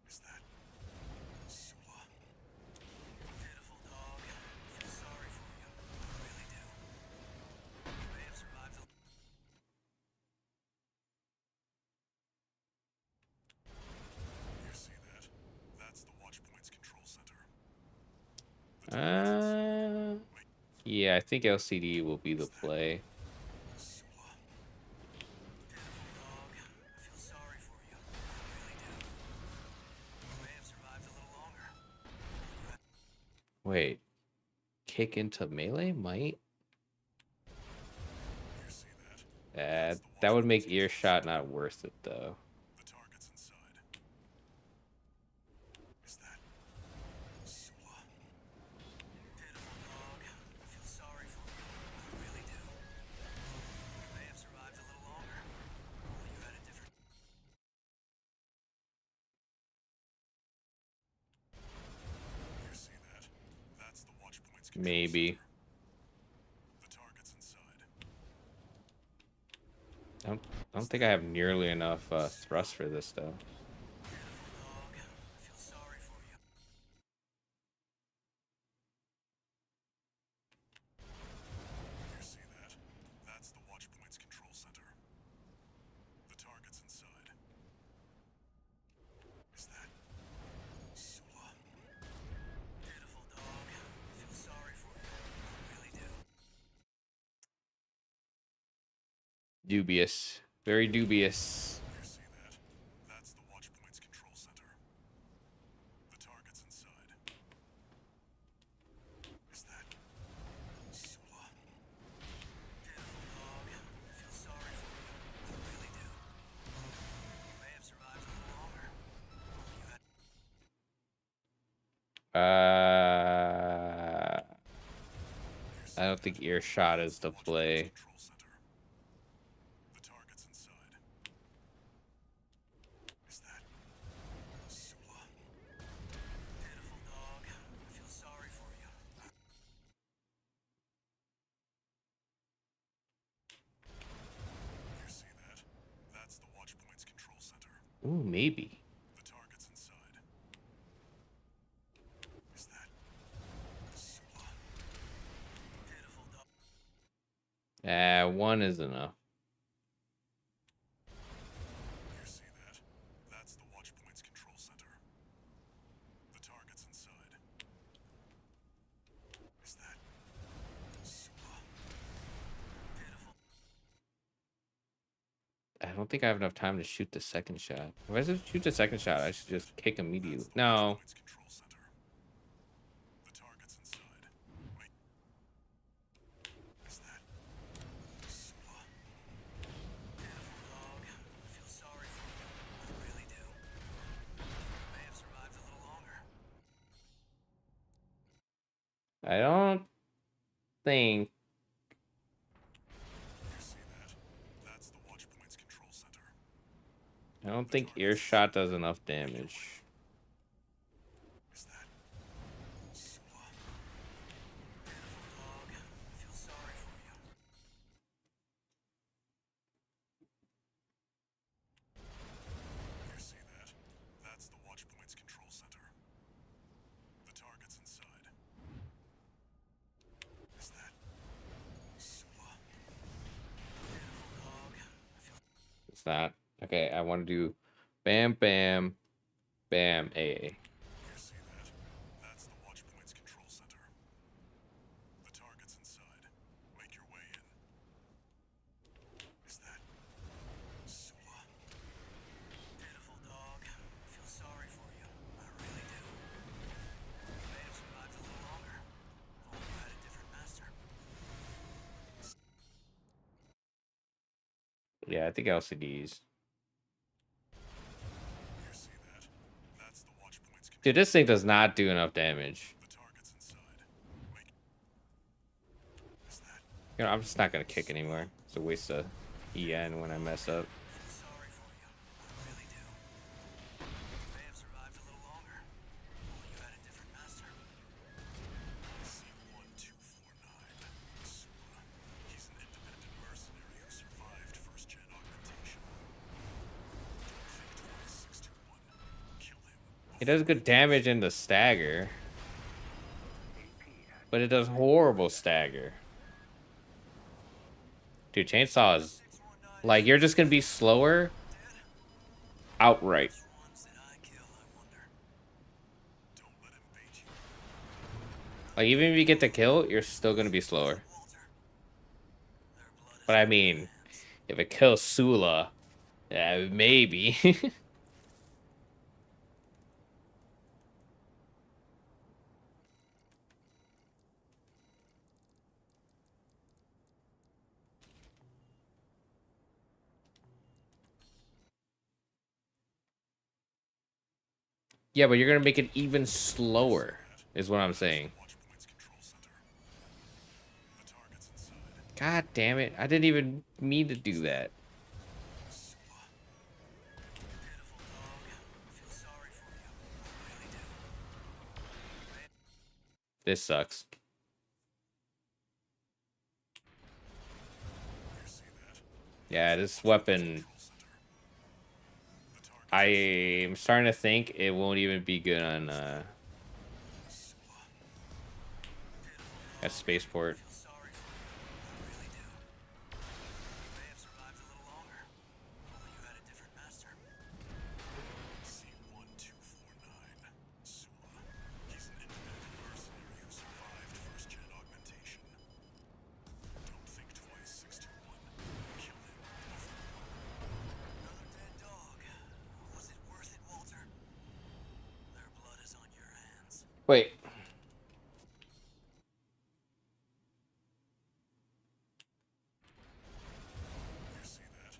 Is that Sula? Pitiful dog. I feel sorry for you. I really do. You may have survived the... You see that? That's the watch point's control center. Yeah, I think LCD will be the play. Sula. Pitiful dog. I feel sorry for you. I really do. Wait. Kick into melee might? You see that? That would make earshot not worth it though. The target's inside. Is that Sula? Pitiful dog. I feel sorry for you. I really do. You may have survived a little longer. Or you had a different. You see that? That's the watch point's control Maybe. center. The target's inside. I don't think I have nearly enough thrust for this though. Pitiful dog. I feel sorry for you. You see that? That's the watch point's control center. The target's inside. Is that Sula? Pitiful dog. I feel sorry for you. I really do. Dubious. Very dubious. You see that? That's the watch point's control center. The target's inside. Is that Sula? Pitiful dog. I feel sorry for you. I really do. You may have survived a little longer. You had. I don't think earshot is the play. Control center. The target's inside. Is that Sula? Pitiful dog. I feel sorry for you. You see that? That's the watch point's control center. Ooh, maybe. The target's inside. Is that Sula? Pitiful dog. One is enough. You see that? That's the watch point's control center. The target's inside. Is that Sula? Pitiful. I don't think I have enough time to shoot the second shot. If I just shoot the second shot, I should just kick immediately. No. Point's control center. The target's inside. Wait. Is that Sula? Pitiful dog. I feel sorry for you. I really do. You may have survived a little longer. I don't think. You see that? That's the watch point's control center. I don't think earshot does enough damage. Is that Sula? Pitiful dog. I feel sorry for you. You see that? That's the watch point's control center. The target's inside. Is that Sula? Pitiful dog. I feel. It's not. Okay, I want to do bam, bam, bam, AA. You see that? That's the watch point's control center. The target's inside. Make your way in. Is that Sula? Pitiful dog. I feel sorry for you. I really do. You may have survived a little longer. If only you had a different master. Yeah, I think LCDs. You see that? That's the watch point's control. Dude, this thing does not do enough damage. The target's inside. Make. Is that You know, I'm just not gonna kick anymore. It's a waste of EN when I mess up. I feel sorry for you. I really do. You may have survived a little longer. If only you had a different master. C1249. Sula. He's an independent mercenary who survived first-gen augmentation. Don't think twice, 621. Kill him. It does good damage in the stagger, AP at but it does horrible stagger. Dude, chainsaw is 619 like you're just gonna be slower dead. outright. Which ones did I kill, I wonder? Don't let him bait you. Like even if you get the kill, you're still gonna be slower. Walter. Their blood is But I mean, if it kills Sula, yeah, maybe. Yeah, but you're gonna make it even slower, is what I'm saying. Watch points control center. The target's inside. God damn it. I didn't even mean to do that. Sua. Pitiful dog. I feel sorry for you. I really do. This sucks. You see that? Yeah, this weapon, Control center. The target's I'm starting to think it won't even be good on Sua. Pitiful at dog. spaceport. I feel sorry for you. I really do. You may have survived a little longer. If only you had a different master. C1249. Sua. He's an independent mercenary who survived first-gen augmentation. Don't think twice, 621. Kill him before. Another dead dog. Was it worth it, Walter? Their blood is on your hands. Wait. You see that?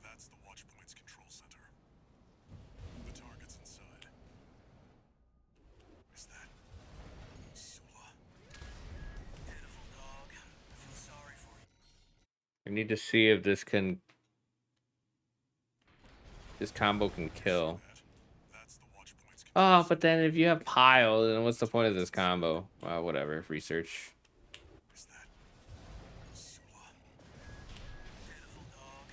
That's the watch point's control center. The target's inside. Is that Sula? Pitiful dog. I feel sorry for you. I need to see if this combo can kill. That's the watch point's control. Oh, but then if you have pile, then what's the point of this combo? Well, whatever. Research. Is that Sula? Pitiful dog.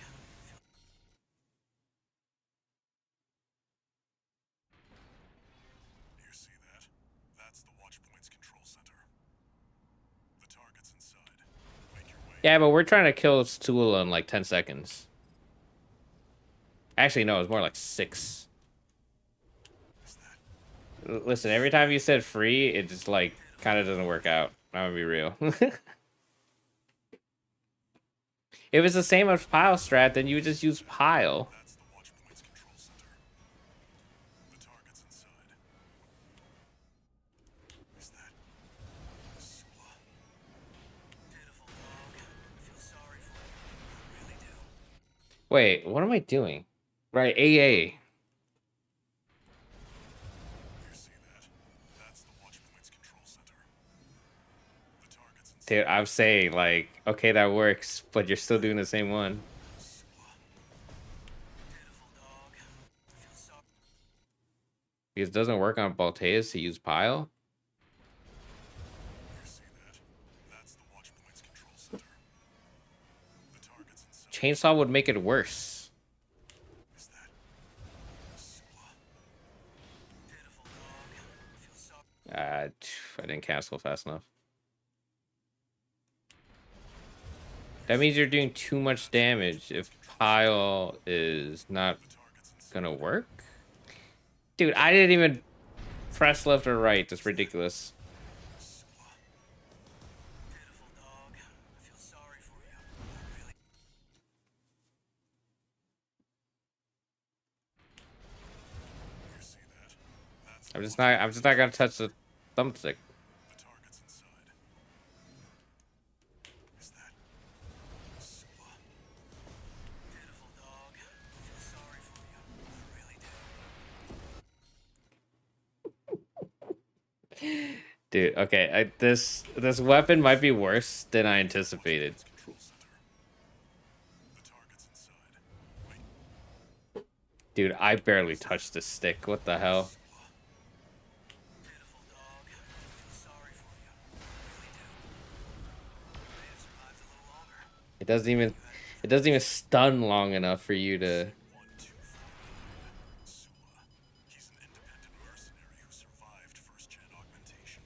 You see that? That's the watch point's control center. The target's inside. Make your way. Yeah, but we're trying to kill Stula in like 10 seconds. Actually, no, it's more like 6. Is that Listen, every time you said free, it just like kind of doesn't work out. I'm gonna be real. If it's the same as pile strat, then you would just use pile. That's the watch point's control center. The target's inside. Is that Sula? Pitiful dog. I feel sorry for you. I really do. Wait, what am I doing? Right, AA. You see that? That's the watch point's control center. The target's inside. Dude, I'm saying like, okay, that works, but you're still doing the same one. Sula. Pitiful dog. I feel sorry. Because it doesn't work on Balteus to use pile. You see that? That's the watch point's control center. The target's inside. Chainsaw would make it worse. Is that Sula? Pitiful dog. I feel sorry. I didn't cancel fast enough. That means you're doing too much damage if pile is not The target's inside. gonna work. Dude, I didn't even press left or right. That's ridiculous. Sula. Pitiful dog. I feel sorry for you. I really. You see that? That's the I'm just not gonna touch the thumbstick. The target's inside. Is that Sula? Pitiful dog. I feel sorry for you. I really do. Dude, okay, this weapon might be worse than I anticipated. Control center. The target's inside. Wait. Dude, I barely touched the stick. What the hell? Pitiful dog. I feel sorry for you. I really do. You may have survived a little longer. It doesn't even stun long enough for you to. 1249. Sula. He's an independent mercenary who survived first-gen augmentation.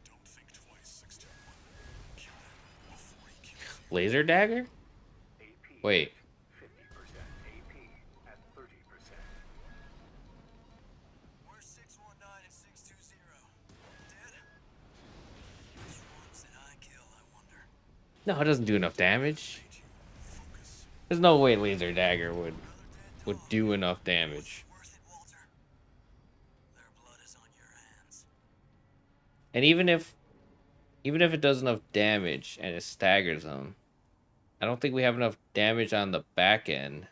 Don't think twice, 621. Kill him before he kills you. Laser dagger? AP Wait. 50%. AP at 30%. Where's 619 and 620? Dead? Which ones did I kill, I wonder? No, it doesn't do enough damage. Need you. Focus. There's no way laser dagger Another dead would dog. do enough damage. Worth it, Walter. Their blood is on your hands. And even if it does enough damage and it staggers them, I don't think we have enough damage on the back end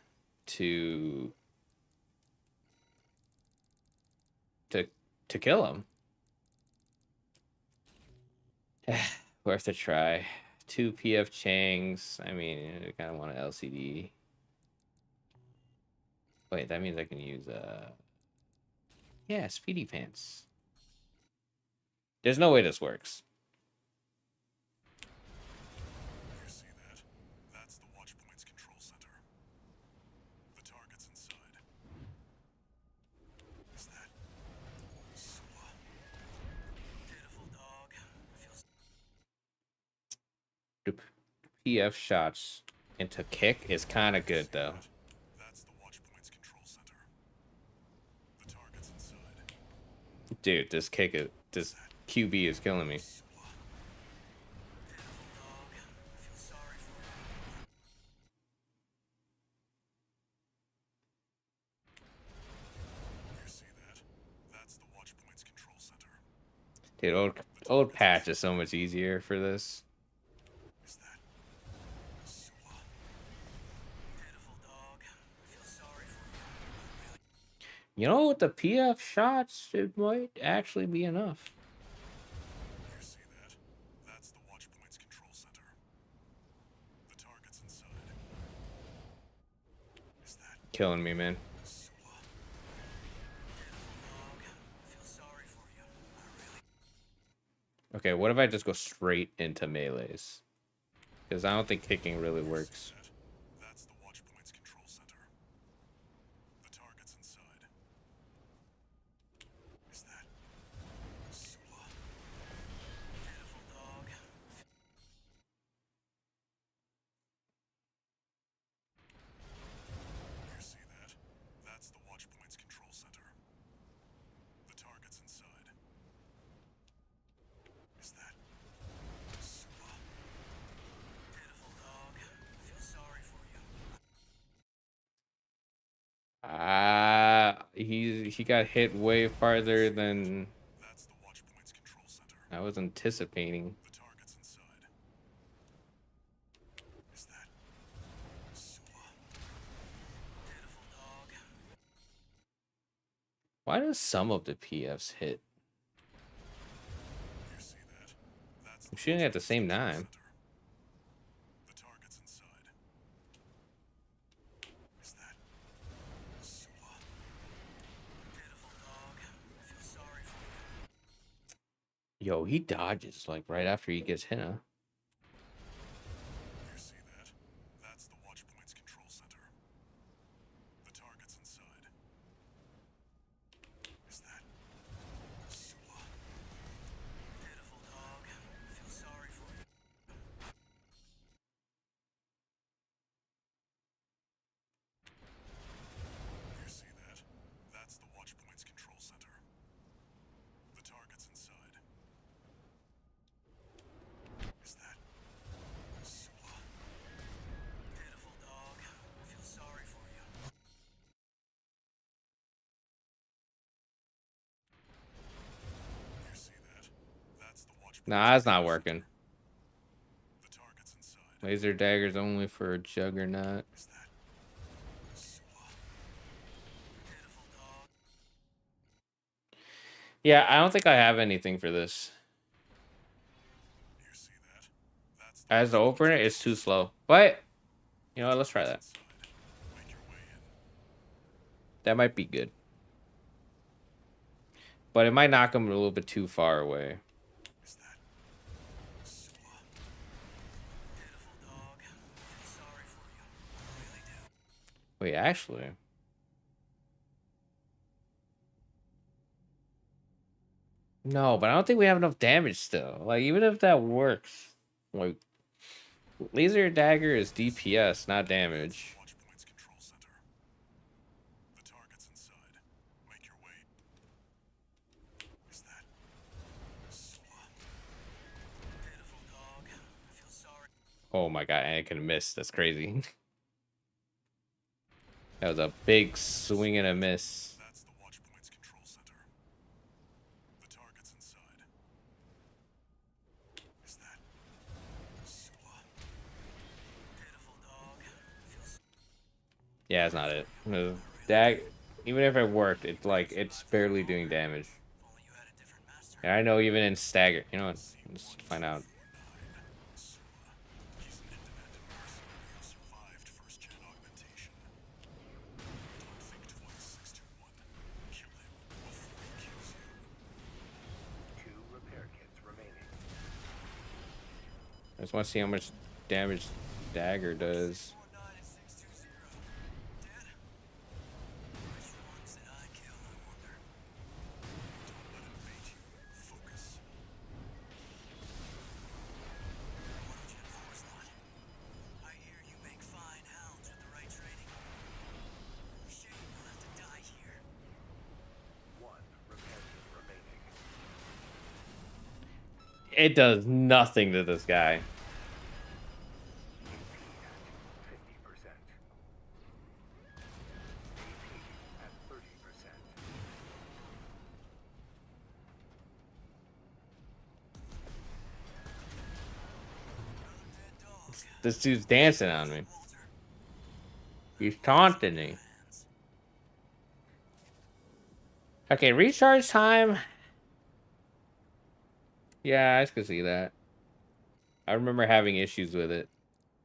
to to kill him. Worth a try. 2 PF Changs. I mean, I kind of want an LCD. Wait, that means I can use yeah, Speedy Pants. There's no way this works. You see that? That's the watch point's control center. The target's inside. Is that Sua? Pitiful dog. Feels The PF shots into kick is kind of good though. That's the watch point's control center. The target's inside. Dude, this QB is killing me. Sua. Pitiful dog. Feel sorry for you. You see that? That's the watch point's control center. Dude, old patch is so much easier for this. Is that Sua? Pitiful dog. Feel sorry for you. You know, with the PF shots, it might actually be enough. You see that? That's the watch point's control center. The target's inside. Is that Killing me, man. Sua? Pitiful dog. Feel sorry for you. I really. Okay, what if I just go straight into melees? Because I don't think kicking really works. That? That's the watch point's control center. The target's inside. Is that Sua? Pitiful dog. You see that? That's the watch point's control center. The target's inside. Is that Sua? Pitiful dog. Feel sorry for you. He got hit way farther than That's the watch point's control center. I was anticipating. The target's inside. Is that Sua? Pitiful dog. Why does some of the PFs hit? You see that? That's I'm shooting at the same time. center. The target's inside. Is that Sua? Pitiful dog. Feel sorry for you. Yo, he dodges like right after he gets hit, huh? You see that? That's the watch point's control center. The target's inside. Is that Sua? Pitiful dog. Feel sorry for you. You see that? That's the watch point's control center. The target's inside. Is that Sua? Pitiful dog. Feel sorry for you. You see that? That's the watch point's Nah, that's not control working. center. The target's inside. Laser dagger's only for a juggernaut. Is that Sua? Pitiful dog. Yeah, I don't think I have anything for this. You see that? That's the As the opener, it's too slow. But, you know what, let's try that. inside. Make your way in. That might be good. But it might knock him a little bit too far away. Is that Sua? Pitiful dog. Feel sorry for you. I really do. Wait, actually. No, but I don't think we have enough damage still. Like, even if that works, like, laser dagger is DPS, not damage. Watch point's control center. The target's inside. Make your way. Is that Sua? Pitiful dog. Feel sorry. Oh my god, I could have missed. That's crazy. That was a big swing and a miss. That's the watch point's control center. The target's inside. Is that Sua? Pitiful dog. Feel Yeah, it's not it. Even if it worked, it's like it's barely doing damage. If only And I know even in stagger, you know what? Let's find out. He's an independent mercenary who survived first-gen augmentation. Don't think twice, 621. Kill him before he kills you. 2 repair kits remaining. I just want to see how much damage dagger does. 649 and 620. Dead? Which ones did I kill, I wonder? Don't let him bait you. Focus. Autogen 4's not. I hear you make fine hounds with the right training. Shame you'll have to die here. 1 repair kit remaining. It does nothing to this guy. AP at 50%. AP at 30%. Another dead dog. This dude's dancing on me. Walter. He's taunting me. Hands. Okay, recharge time. Yeah, I can see that. I remember having issues with it.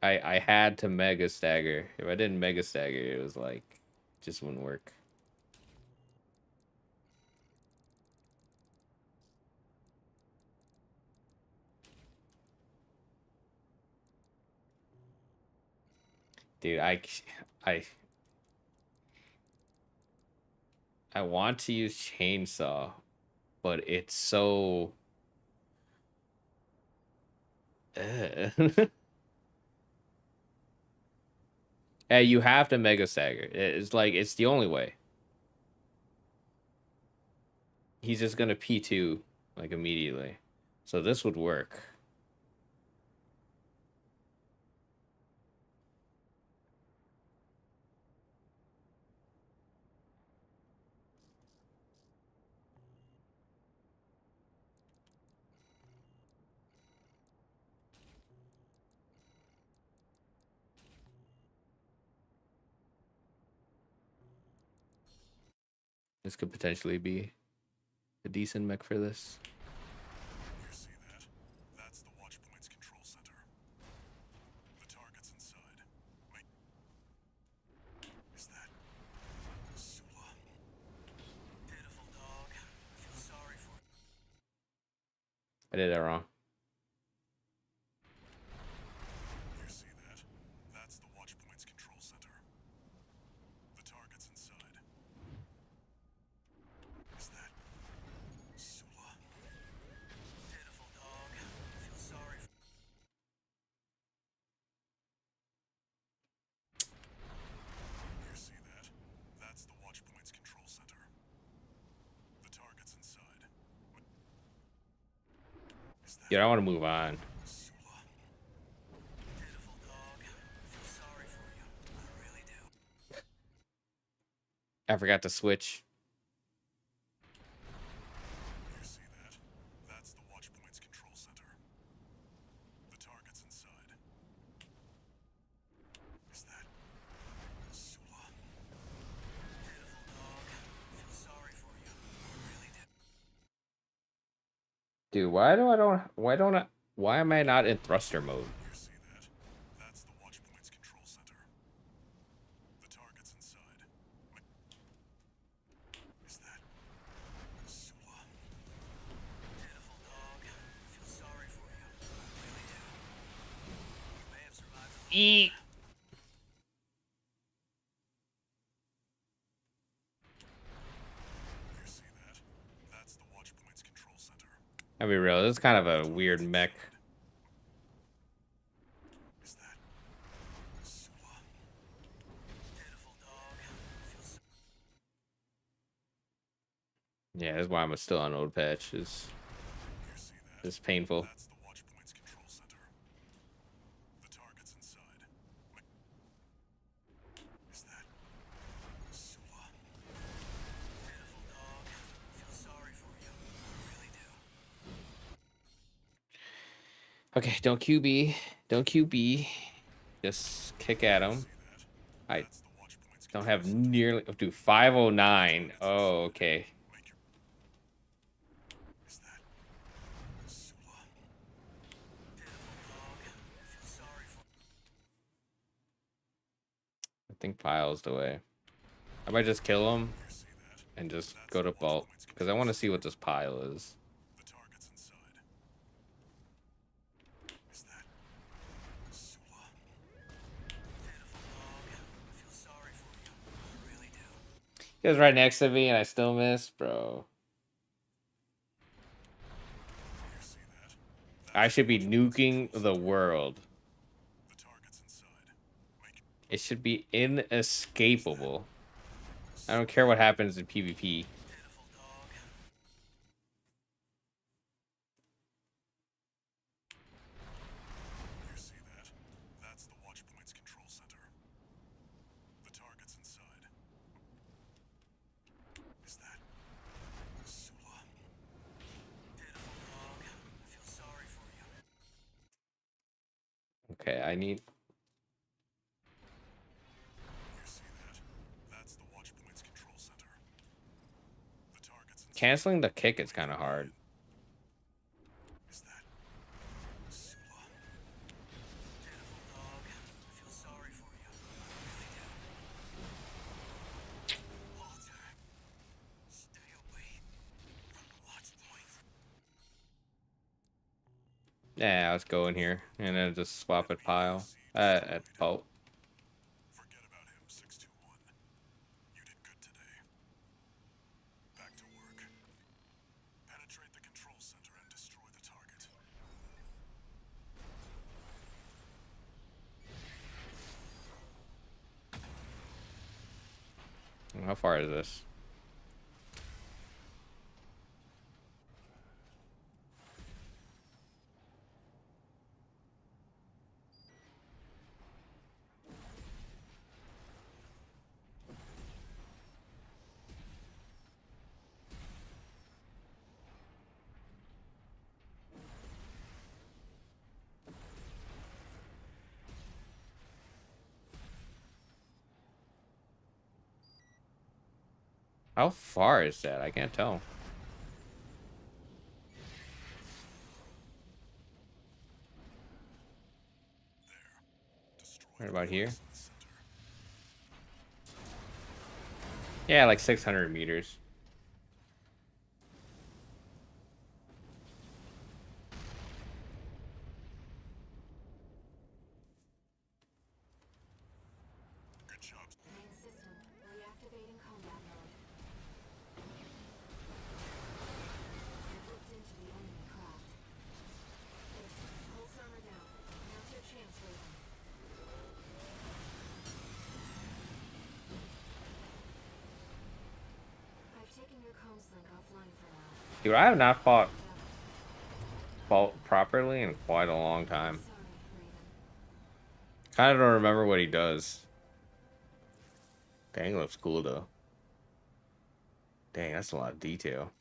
I had to mega stagger. If I didn't mega stagger, it was like just wouldn't work. Dude, I I want to use chainsaw, but it's so Hey, you have to mega stagger. It's like it's the only way. He's just gonna P2 like immediately. So this would work. This could potentially be a decent mech for this. You see that? That's the Watchpoint's control center. The target's inside. Wait. Is that Sula? Pitiful dog. I feel sorry for you. I did that wrong. You see that? That's the Watchpoint's control center. The target's inside. Is that Sula? Pitiful dog. I feel sorry for you. See that? That's the Watchpoint's control center. The target's inside. Is that Dude, I want to move on. Sula? Pitiful dog. I feel sorry for you. I really do. I forgot to switch. You see that? That's the Watchpoint's control center. The target's inside. Is that Sula? Pitiful dog. I feel sorry for you. I really do. Dude, why am I not in thruster mode? You see that? That's the Watchpoint's control center. The target's inside. Is that Sula? Pitiful dog. I feel sorry for you. I really do. You may have survived a little Eat. You see that? That's the Watchpoint's control center. I'll be real, this is kind of a weird mech. Is that Sula? Pitiful dog. I feel so Yeah, that's why I'm still on old patch. You see that? It's painful. That's the Watchpoint's control center. The target's inside. Is that Sula? Pitiful dog. I feel sorry for you. I really do. Okay, don't QB. Don't QB. Just kick at him. I That's the Watchpoint's don't have nearly up to 509. Oh, okay. Make your... Is that think pile's the way. I might just kill him You see that? and just go to bulk because I want to see what this pile is. The target's inside. Is that Sula? Pitiful dog. I feel sorry for you. I really do. He was right next to me and I still missed, bro. You see that? I should be nuking the world. The target's inside. Make It should be inescapable. I don't care what happens in PvP. pitiful dog. You see that? That's the watch point's control center. The target's inside. Is that Sula? Pitiful dog. I feel sorry for you. Okay, I need... You see that? That's the watch point's control center. The target's inside. Canceling the kick is kind of hard. Is that Sula? Pitiful dog. I feel sorry for you. I really do. Walter, stay away from the watch point. Yeah, let's go in here and then just swap at pile. At bulk. Forget about him, 621. You did good today. Back to work. Penetrate the control center and destroy the target. How far is this? How far is that? I can't tell. Destroy Right the about here? device in the center. Yeah, like 600 meters. Good job. Main system reactivating combat mode. I've looked into the enemy craft. Pulse armor down. Now's your chance, Raven. I've taken your comms link offline for now. Dude, I have not fought bulk properly in quite a long time. Sorry, Raven. Kind of don't remember what he does. Dang, looks cool though. Dang, that's a lot of detail.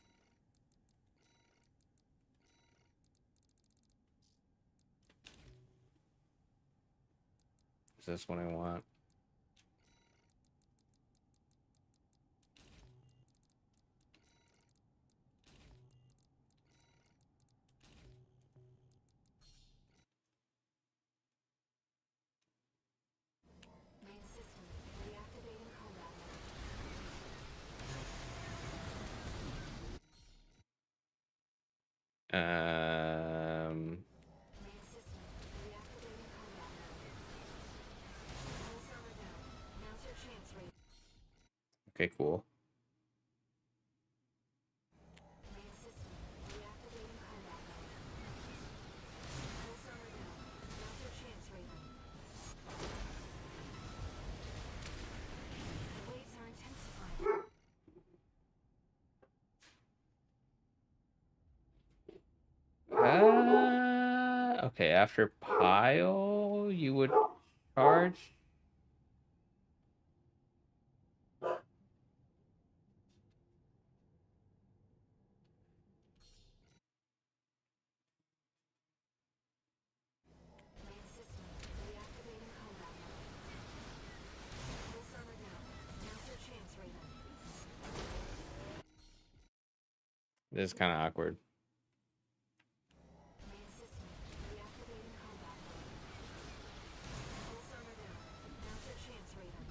Is this what I want? Main system reactivating combat mode. Main system reactivating combat mode. Pulse armor down. Now's your chance, Raven. Okay, cool. Main system reactivating combat mode. Pulse armor down. Now's your chance, Raven. The waves are intensifying. Okay, after pile, you would charge. Main system reactivating combat mode. Pulse armor down. Now's your chance, Raven. This is kind of awkward. Main system reactivating combat mode. Pulse armor down. Now's your chance, Raven.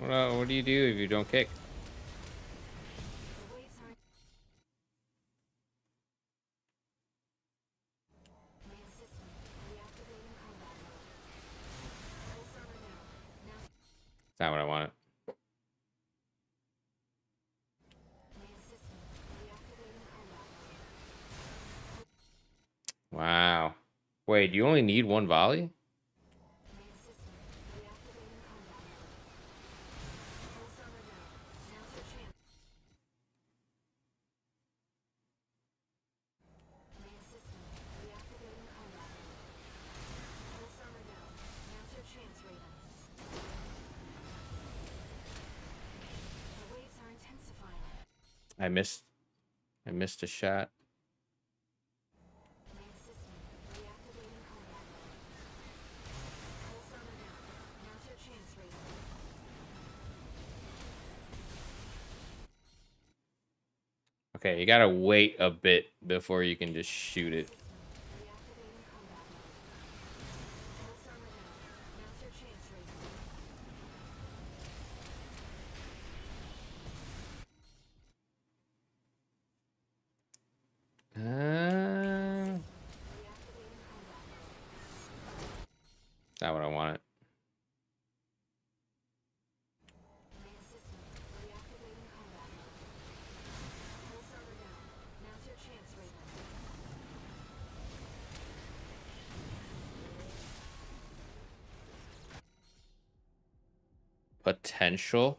What do you do if you don't kick? The waves aren't. Main system reactivating combat mode. Full summer now. Now That's not what I wanted. main system reactivating combat mode. Wow. Wait, you only need one volley? Main system reactivating combat mode. Full summer now. Now's your chance. Main system reactivating combat mode. Full summer now. Now's your chance, Raven. The waves are intensifying. I missed a shot. Main system reactivating combat mode. Full summer now. Now's your chance, Raven. Okay, you gotta wait a bit before you can just shoot it. Reactivating combat mode. Full summer now. Now's your chance, Raven. Reactivating combat mode. Not what I wanted. Main system reactivating combat mode. Full summer now. Now's your chance, Raven. Potential.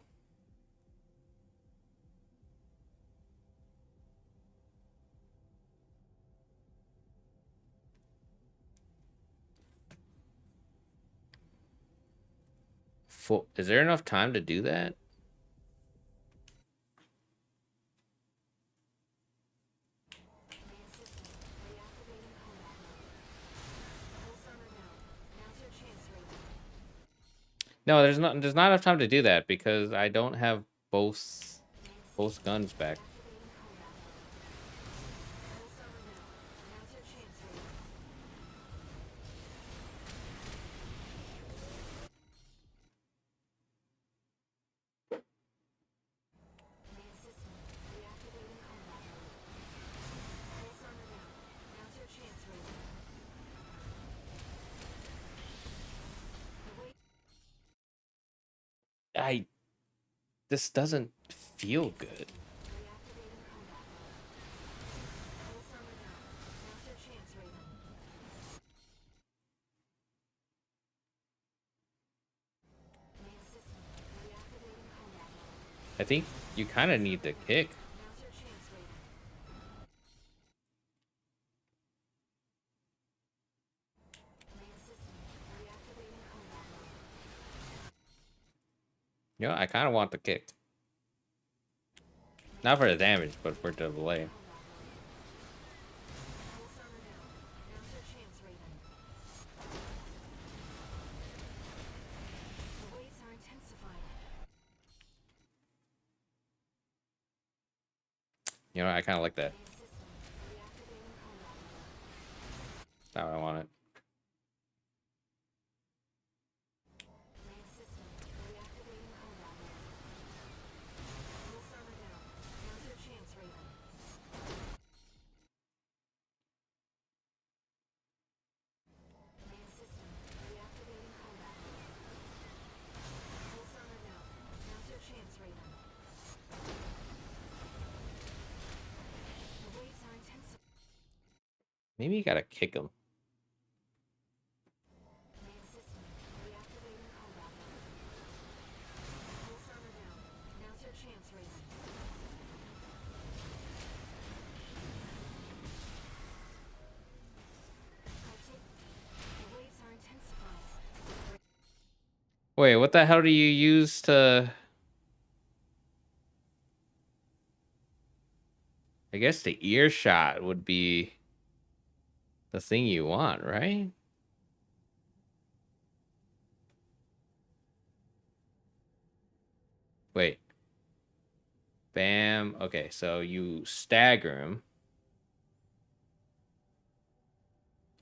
Full. Is there enough time to do that? Main system reactivating combat mode. Full summer now. Now's your chance, Raven. No, there's not enough time to do that because I don't have both guns back. Reactivating combat mode. Full summer now. Now's your chance, Raven. Main system reactivating combat mode. Full summer now. Now's your chance, Raven. The wait. This doesn't feel good. Reactivating combat mode. Full summer now. Now's your chance, Raven. Main system reactivating combat mode. I think you kind of need the kick. Now's your chance, Raven. Main system reactivating combat mode. You know, I kind of want the kick. Not for the damage, but for the delay. Full summer now. Now's your chance, Raven. The waves are intensifying. You know, I kind of like that. Main system reactivating combat mode. That's not what I wanted. Main system reactivating combat mode. Full summer now. Now's your chance, Raven. Main system reactivating combat mode. Full summer now. Now's your chance, Raven. The waves are intense. Maybe you gotta kick him. Main system reactivating combat mode. Full summer now. Now's your chance, Raven. The waves are intensifying. Wait, what the hell do you use to... I guess the earshot would be the thing you want, right? Wait. Bam. Okay, so you stagger him.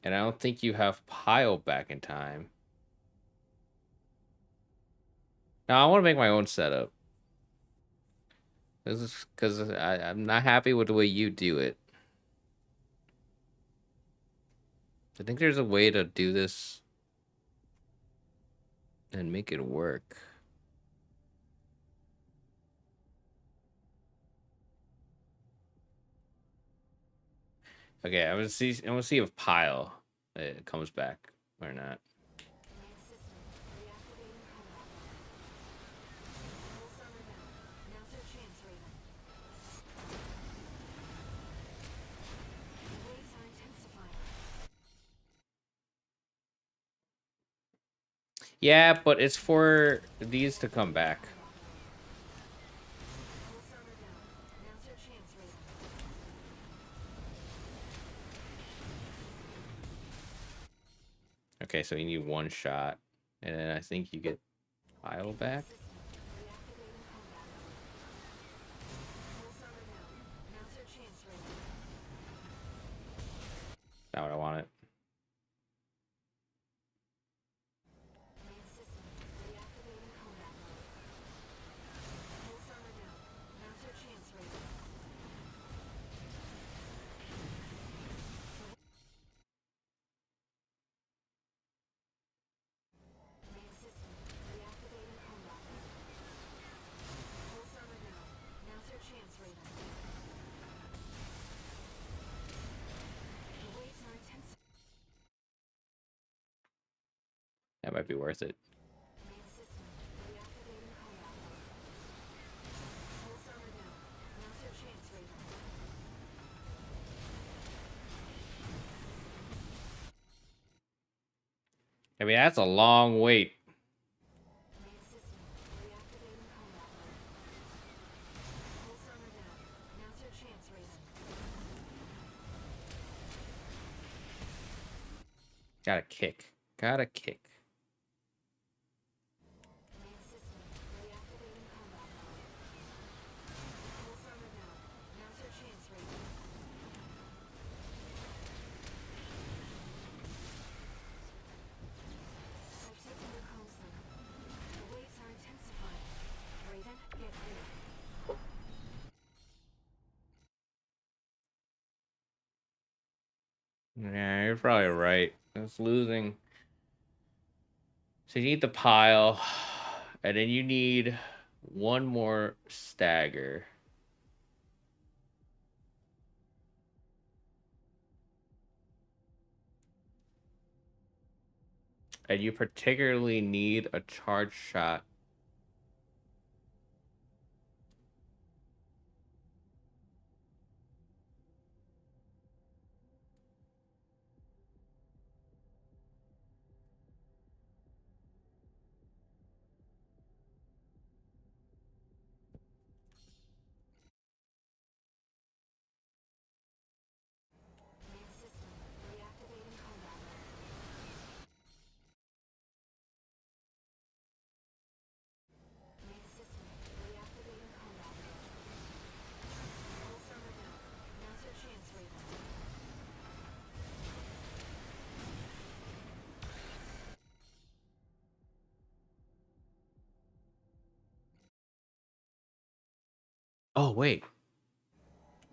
And I don't think you have pile back in time. Now I want to make my own setup. This is because I'm not happy with the way you do it. I think there's a way to do this and make it work. Okay, I'm gonna see if Pile it comes back or not. Main system. Reactivating combat mode. Pulse armor down. Now's your chance, Raven. The waves are intensifying. Yeah, but it's for these to come back. Pulse armor down. Now's your chance, Raven. Okay, so you need one shot, and then I think you get Pile back. System. Reactivating combat mode. Pulse armor down. Now's your chance, Raven. Not what I wanted. Main system. Reactivating combat mode. Pulse armor down. Now's your chance, Raven. Main system. Reactivating combat mode. Pulse armor down. Now's your chance, Raven. The waves are intense. That might be worth it. Main system. Reactivating combat mode. Pulse armor down. Now's your chance, Raven. I mean, that's a long wait. Main system. Reactivating combat mode. Pulse armor down. Now's your chance, Raven. Gotta kick. Gotta kick. Main system. Reactivating combat mode. Pulse armor down. Now's your chance, Raven. I've taken your comms center. The waves are intensifying. Raven, get clear. Yeah, you're probably right. It's losing. So you need the Pile, and then you need one more stagger. And you particularly need a charge shot. Main system. Reactivating combat mode. Main system. Reactivating combat mode. Pulse armor down. Now's your chance, Raven. Oh, wait.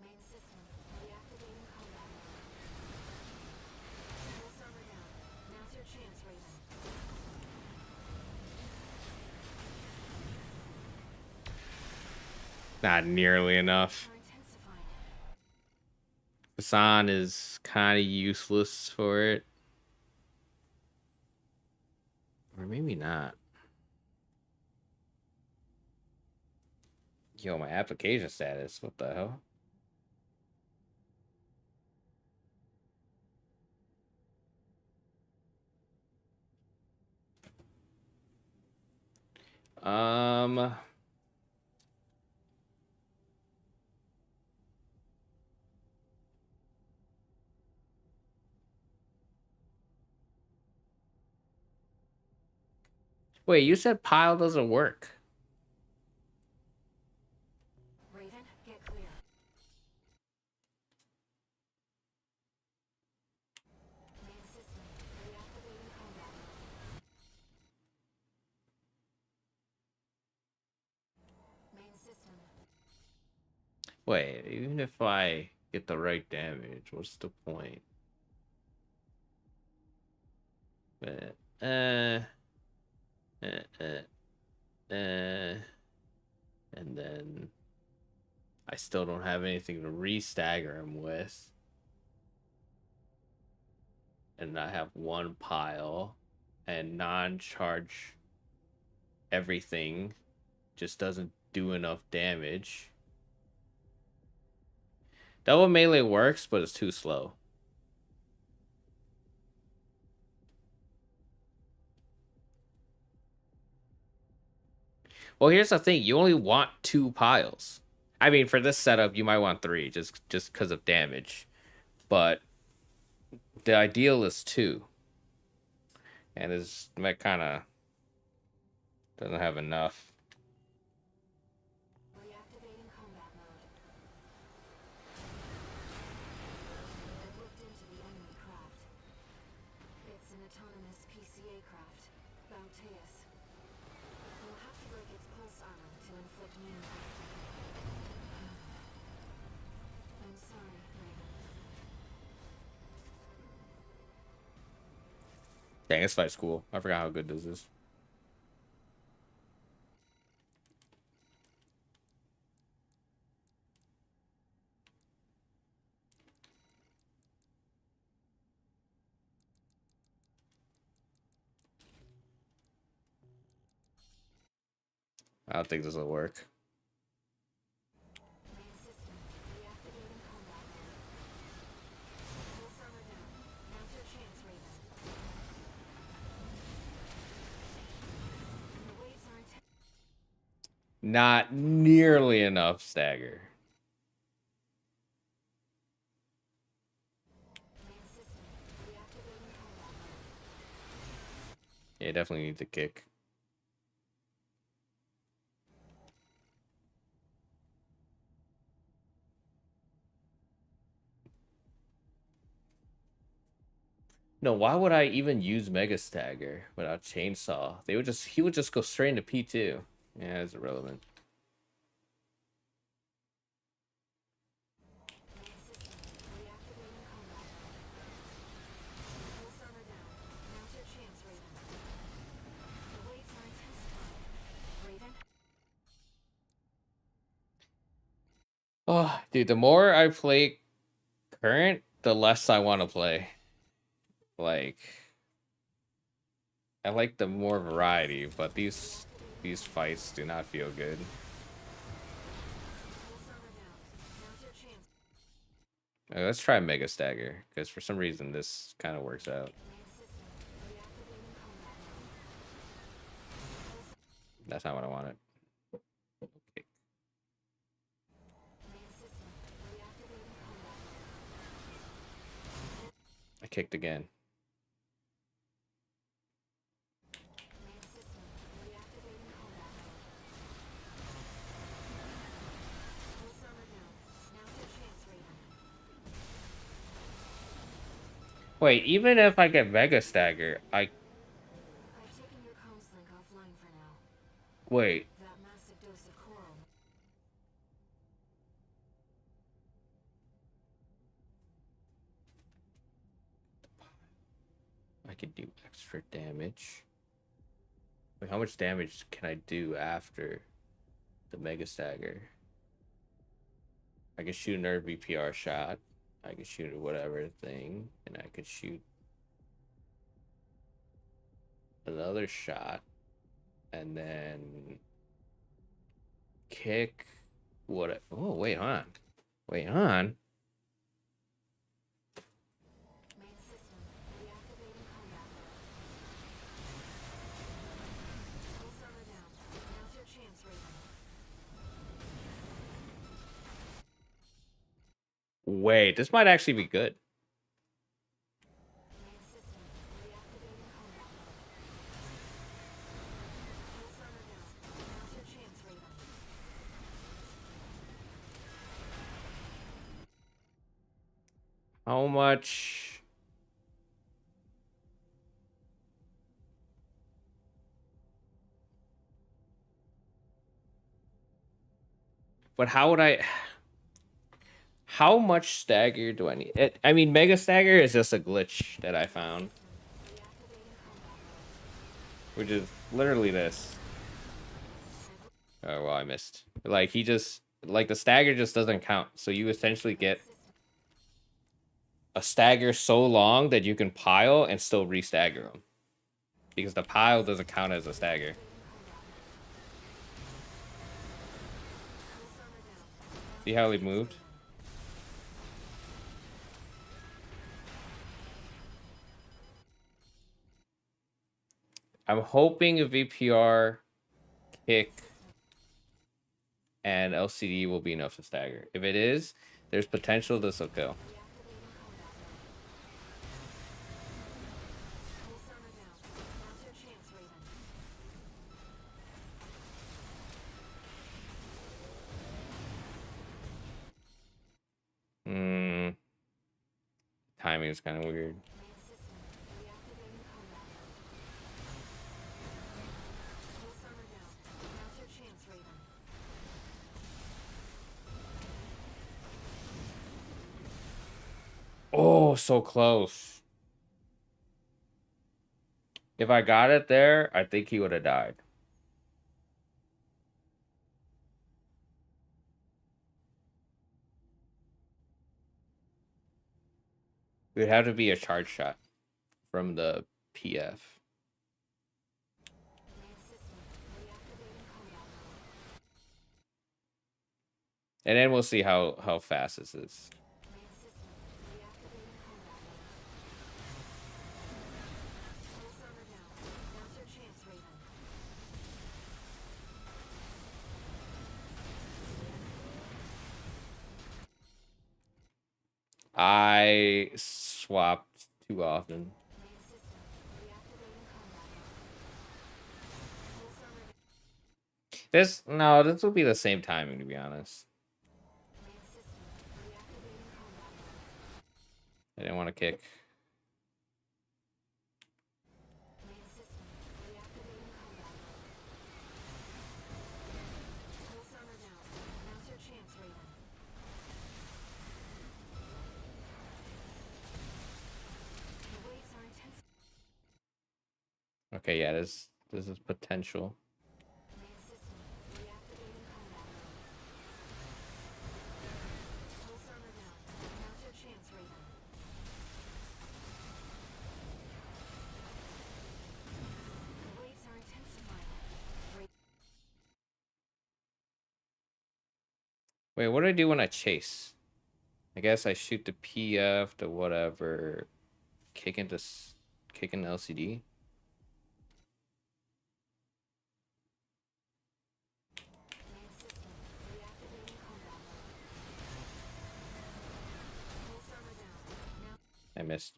Main system. Reactivating combat mode. Pulse armor down. Now's your chance, Raven. Not nearly enough. Are intensifying. Hassan is kind of useless for it. Or maybe not. Yo, my application status. What the hell? Um... Wait, you said Pile doesn't work. Raven, get clear. Main system. Reactivating combat mode. Wait, even if I get the right damage, what's the point? Uh, uh, uh, uh, and then I still don't have anything to re-stagger him with. And I have one pile, and non-charge everything just doesn't do enough damage. Double melee works, but it's too slow. Well, here's the thing. You only want 2 piles. I mean, for this setup, you might want 3, just because of damage. But the ideal is 2. And this might kind of doesn't have enough. Reactivating combat mode. I've looked into the enemy craft. It's an autonomous PCA craft, Bauteus. We'll have to break its pulse armor to inflict meaningful. I'm sorry, Raven. Dang, this fight's cool. I forgot how good this is. I don't think this will work. Main system, reactivating combat mode. Pulse armor down. Now's your chance, Raven. And the waves are intense. Not nearly enough stagger. Main system, reactivating combat mode. Yeah, definitely need to kick. No, why would I even use Mega Stagger without Chainsaw? He would just go straight into P2. Yeah, it's irrelevant. Main system, reactivating combat mode. Pulse armor down. Now's your chance, Raven. The waves are intensifying. Raven? Oh, dude, the more I play current, the less I want to play. Like, I like the more variety, but these fights do not feel good. Pulse armor down. Now's your chance. Let's try Mega Stagger, because for some reason this kind of works out. Main system, reactivating combat mode. That's not what I wanted. Okay. Main system, reactivating combat mode. I kicked again. Main system, reactivating combat mode. Pulse armor down. Now's your chance, Raven. Wait, even if I get Mega Stagger, I've taken your comms link offline for now. wait. That massive dose of coral. I could do extra damage. Wait, how much damage can I do after the Mega Stagger? I could shoot another BPR shot. I could shoot a whatever thing. And I could shoot another shot. And then kick. What? Oh, wait on. Wait on. Main system, reactivating combat mode. Pulse armor down. Now's your chance, Raven. Wait, this might actually be good. Main system, reactivating combat mode. Pulse armor down. Now's your chance, Raven. How much? But how would I? How much stagger do I need? I mean, Mega Stagger is just a glitch that I found. Which is literally this. Oh, well, I missed. Like, he just... Like, the stagger just doesn't count. So you essentially get a stagger so long that you can pile and still re-stagger them. Because the pile doesn't count as a stagger. See how he moved? I'm hoping a VPR, kick, and LCD will be enough to stagger. If it is, there's potential this will kill. Timing is kind of weird. Oh, so close. If I got it there, I think he would have died. It would have to be a charge shot from the PF. And then we'll see how fast this is. I swapped too often. This will be the same timing, to be honest. I didn't want to kick. Okay, yeah, this is potential. Wait, what do I do when I chase? I guess I shoot the PF, the whatever, kick into LCD. I missed.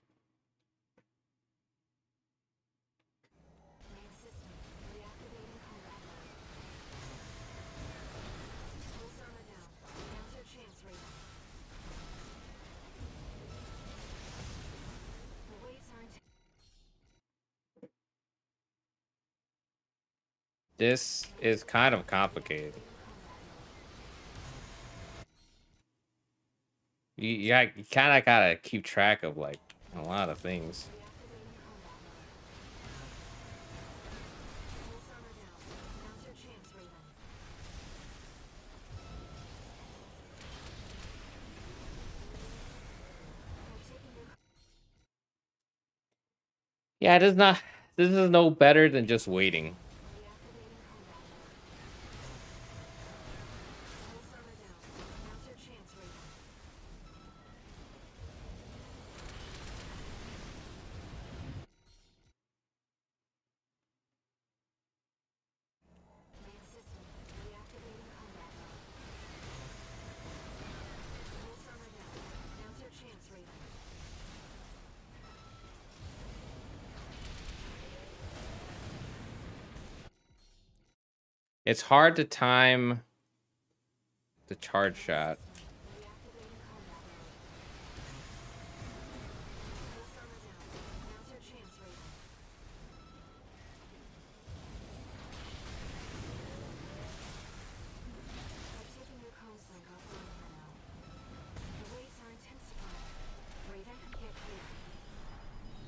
This is kind of complicated. You kind of gotta keep track of like a lot of things. Yeah, it is not. This is no better than just waiting. It's hard to time the charge shot.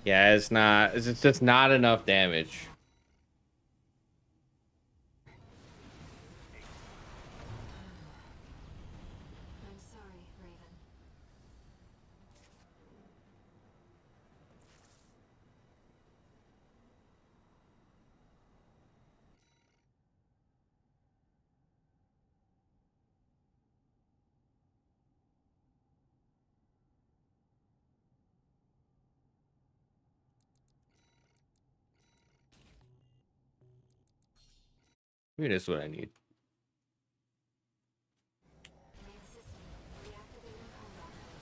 Yeah, it's not. It's just not enough damage. I'm sorry, Raven. Maybe that's what I need. Main system reactivating combat mode.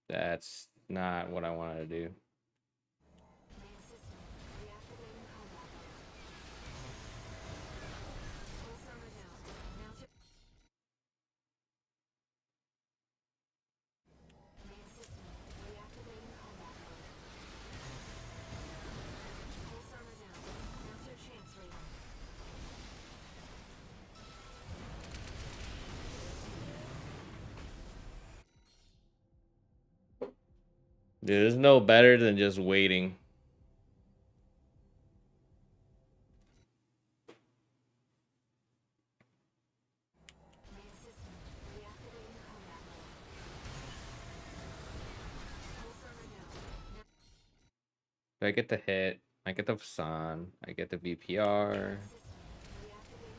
That's not what I wanted to do. Main system reactivating combat mode. Pulse armor down. Now to main system reactivating combat mode. Pulse armor down. Now's your chance, Raven. Dude, there's no better than just waiting. Main system reactivating combat mode. Pulse armor down. Now I get the hit. I get the Fasan. I get the VPR. main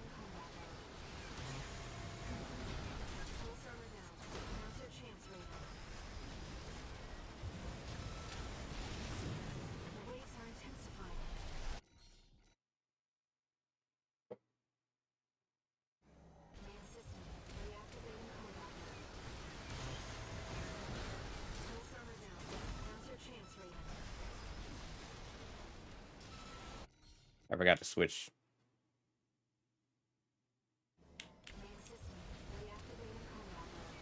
system reactivating combat mode. Pulse armor down. Now's your chance, Raven. The waves are intensifying. Main system reactivating combat mode. Pulse armor down. Now's your chance, Raven. I forgot to switch. Main system reactivating combat mode.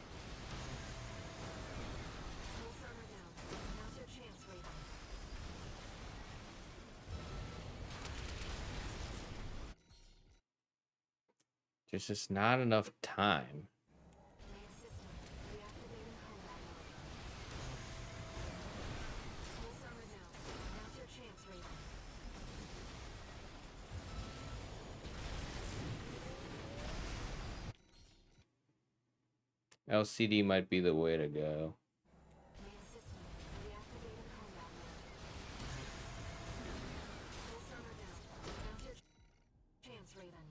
Pulse armor down. Now's your chance, Raven. There's just not enough time. Main system reactivating combat mode. Pulse armor down. Now's your chance, Raven. LCD might be the way to go. Main system reactivating combat mode. Pulse armor down. Now's your chance, Raven.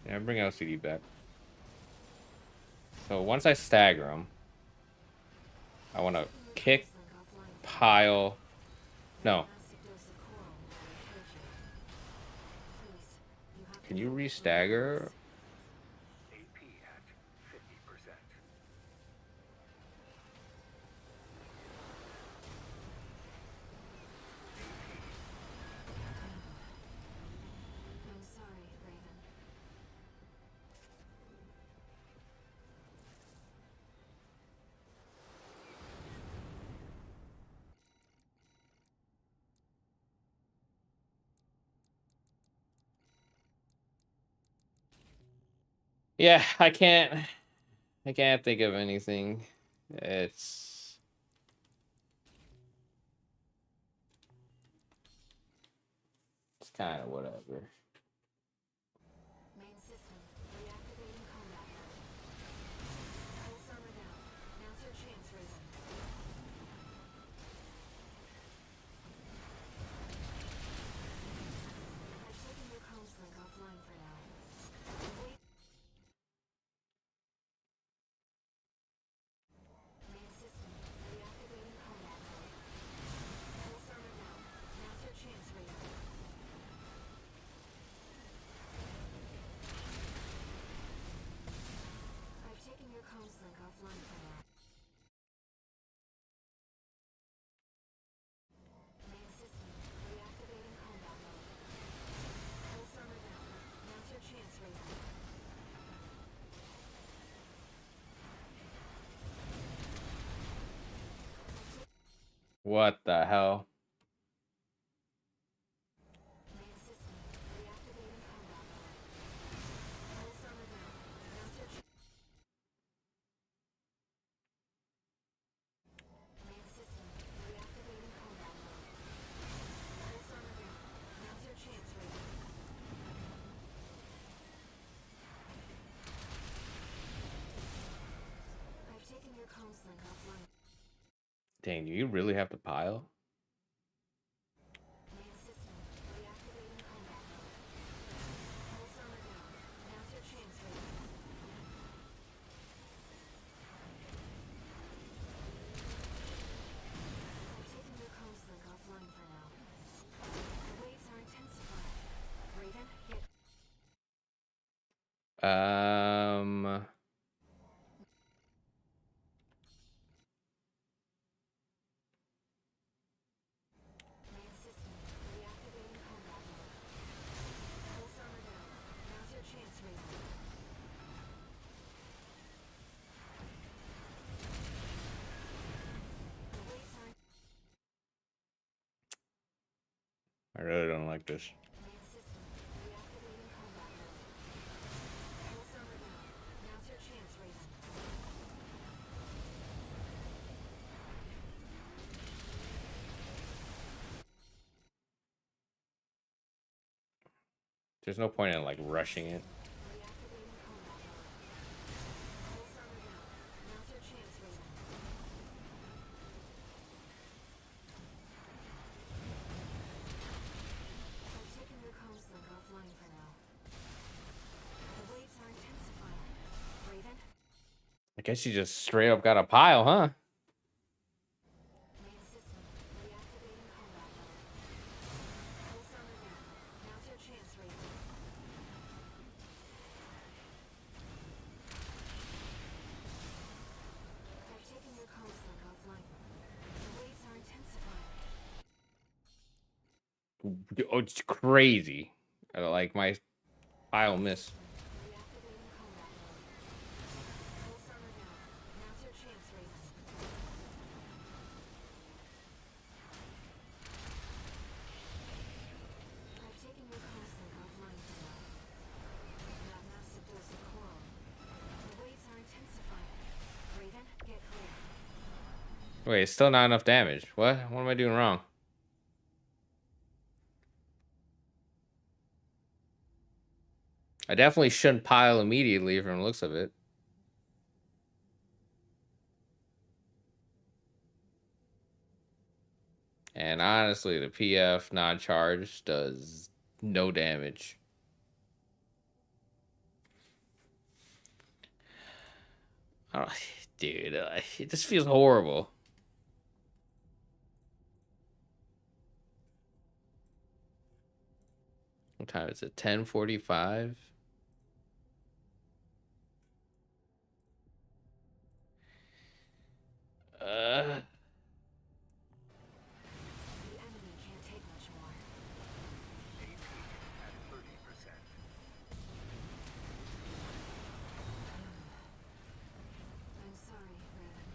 Yeah, bring LCD back. So once I stagger them, I want to kick, pile. No. Can you re-stagger? AP at 50%. I'm sorry, Raven. Yeah, I can't think of anything. It's kind of whatever. Main system reactivating combat mode. Pulse armor down. Now's your chance, Raven. I've taken your comms link offline for now. Wait. Main system reactivating combat mode. Pulse armor down. Now's your chance, Raven. I've taken your comms link offline for now. Main system reactivating combat mode. Pulse armor down. Now's your chance, Raven. What the hell? Main system reactivating combat mode. Pulse armor down. Now's your chance. Dang, do you really have to pile? Main system reactivating combat mode. Pulse armor down. Now's your chance, Raven. I've taken your comms link offline for now. The waves are intensifying. Raven, get main system reactivating combat mode. Pulse armor down. Now's your chance, Raven. The waves are I really don't like this. main system reactivating combat mode. Pulse armor down. Now's your chance, Raven. There's no point in like rushing it. Reactivating combat mode. Pulse armor down. Now's your chance, Raven. I've taken your comms link offline for now. The waves are intensifying. Raven, I guess you just straight up got a pile, huh? main system reactivating combat mode. Pulse armor down. Now's your chance, Raven. I've taken your comms link offline. The waves are intensifying. Oh, it's crazy. I don't like my pile miss. Reactivating combat mode. Pulse armor down. Now's your chance, Raven. I've taken your comms link offline for now. That massive dose of coral. The waves are intensifying. Raven, get clear. Wait, it's still not enough damage. What? What am I doing wrong? I definitely shouldn't pile immediately from the looks of it. And honestly, the PF non-charge does no damage. Oh, dude, it just feels horrible. What time is it? 10:45. The enemy can't take much more. AP at 30%. I'm sorry, Raven.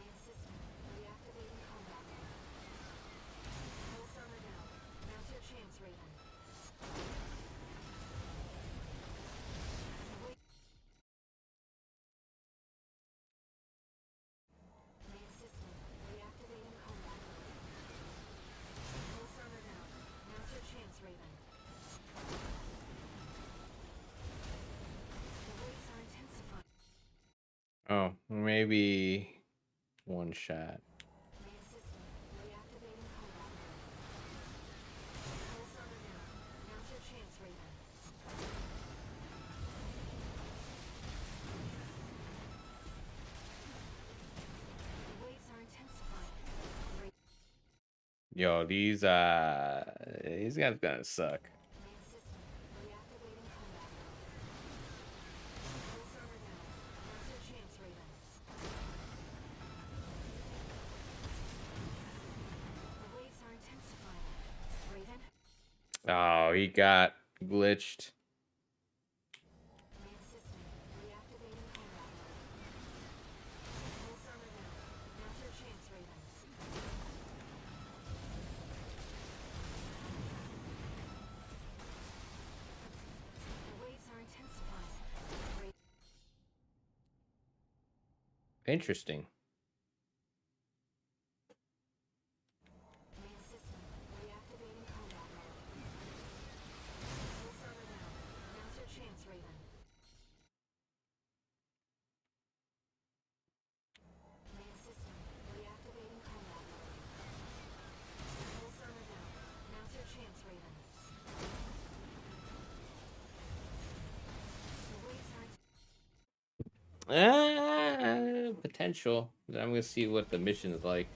Main system reactivating combat mode. Pulse armor down. Now's your chance, Raven. Main system reactivating combat mode. Pulse armor down. Now's your chance, Raven. The waves are intensifying. Oh, maybe one shot. Main system reactivating combat mode. Pulse armor down. Now's your chance, Raven. The waves are intensifying. Yo, these guys gonna suck. Main system. Reactivating combat mode. Full server now. Now's your chance, Raven. The waves are intensifying. Raven? Oh, he got glitched. Main system. Reactivating combat mode. Full server now. Now's your chance, Raven. The waves are intensifying. Raven. Interesting. Main system. Reactivating combat mode. Full server now. Now's your chance, Raven. Main system. Reactivating combat mode. Full server now. Now's your chance, Raven. The waves are Potential. I'm gonna see what the mission is like.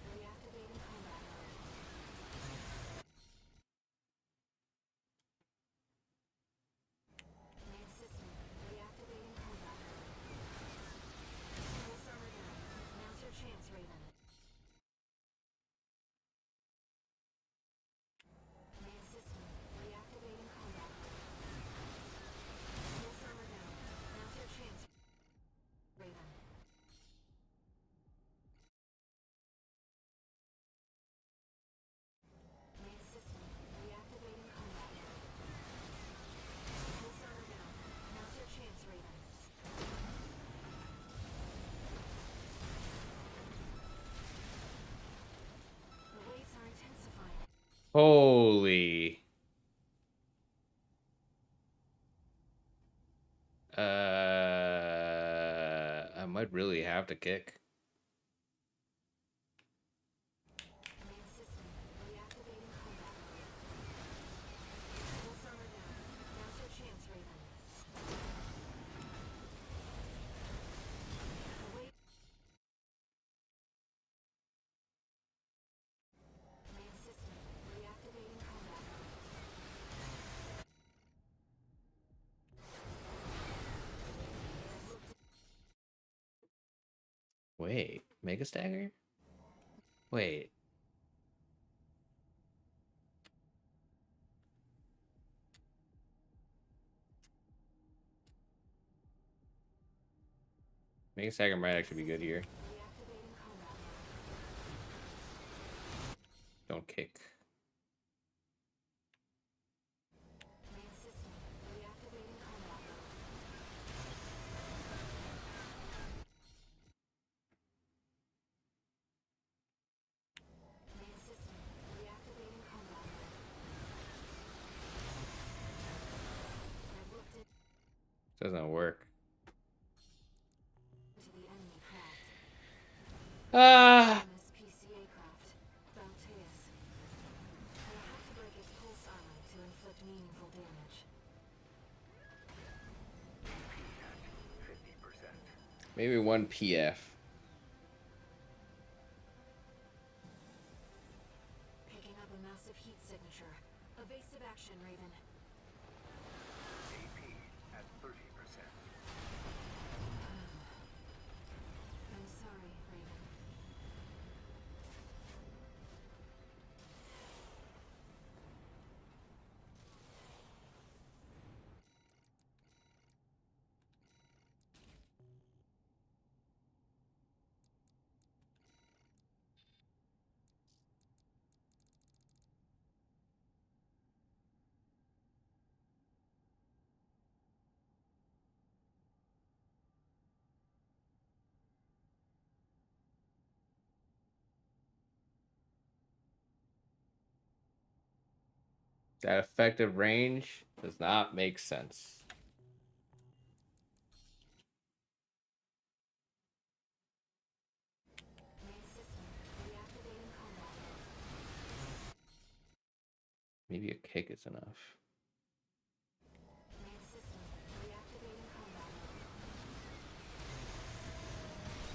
reactivating combat mode. Main system. Reactivating combat mode. Full server now. Now's your chance, Raven. Main system. Reactivating combat mode. Full server now. Now's your chance, Raven. Main system. Reactivating combat mode. Full server now. Now's your chance, Raven. The waves are intensifying. Holy. I might really have to kick. Main system. Reactivating combat mode. Full server now. Now's your chance, Raven. The wave. Main system. Reactivating combat mode. Wait, Mega Stagger? Wait. Mega Stagger might actually be good here. Reactivating combat mode. Don't kick. Main system. Reactivating combat mode. Main system. Reactivating combat mode. I've looked Doesn't work. into the enemy craft. Ah. This PCA craft, Bounteus. You'll have to break its pulse armor to inflict meaningful damage. 50%. Maybe one PF. Picking up a massive heat signature. Evasive action, Raven. AP at 30%. I'm sorry, Raven. That effective range does not make sense. Main system. Reactivating combat mode. Maybe a kick is enough. Main system. Reactivating combat mode.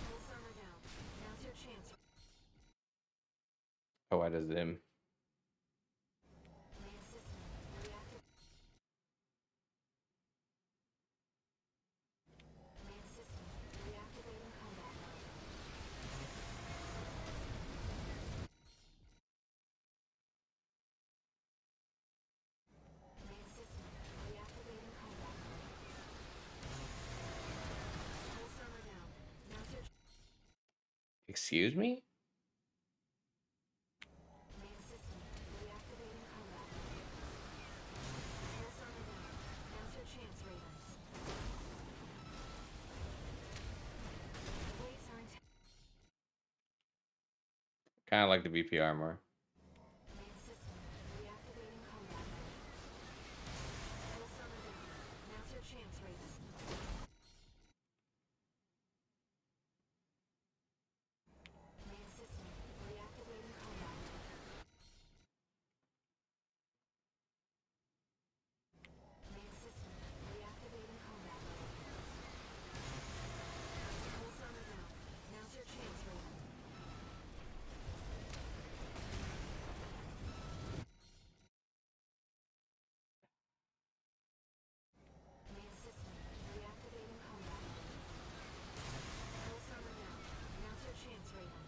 Full server down. Now's your chance. Oh, I just him. Excuse me? Main system reactivating combat. Pulse armor down. Now's your chance, Raven. The waves are intense. Kind of like the BPR more. Main system reactivating combat mode. Pulse armor down. Now's your chance, Raven. Main system reactivating combat mode. Main system reactivating combat mode. Pulse armor down. Now's your chance, Raven. Main system reactivating combat mode. Pulse armor down. Now's your chance, Raven.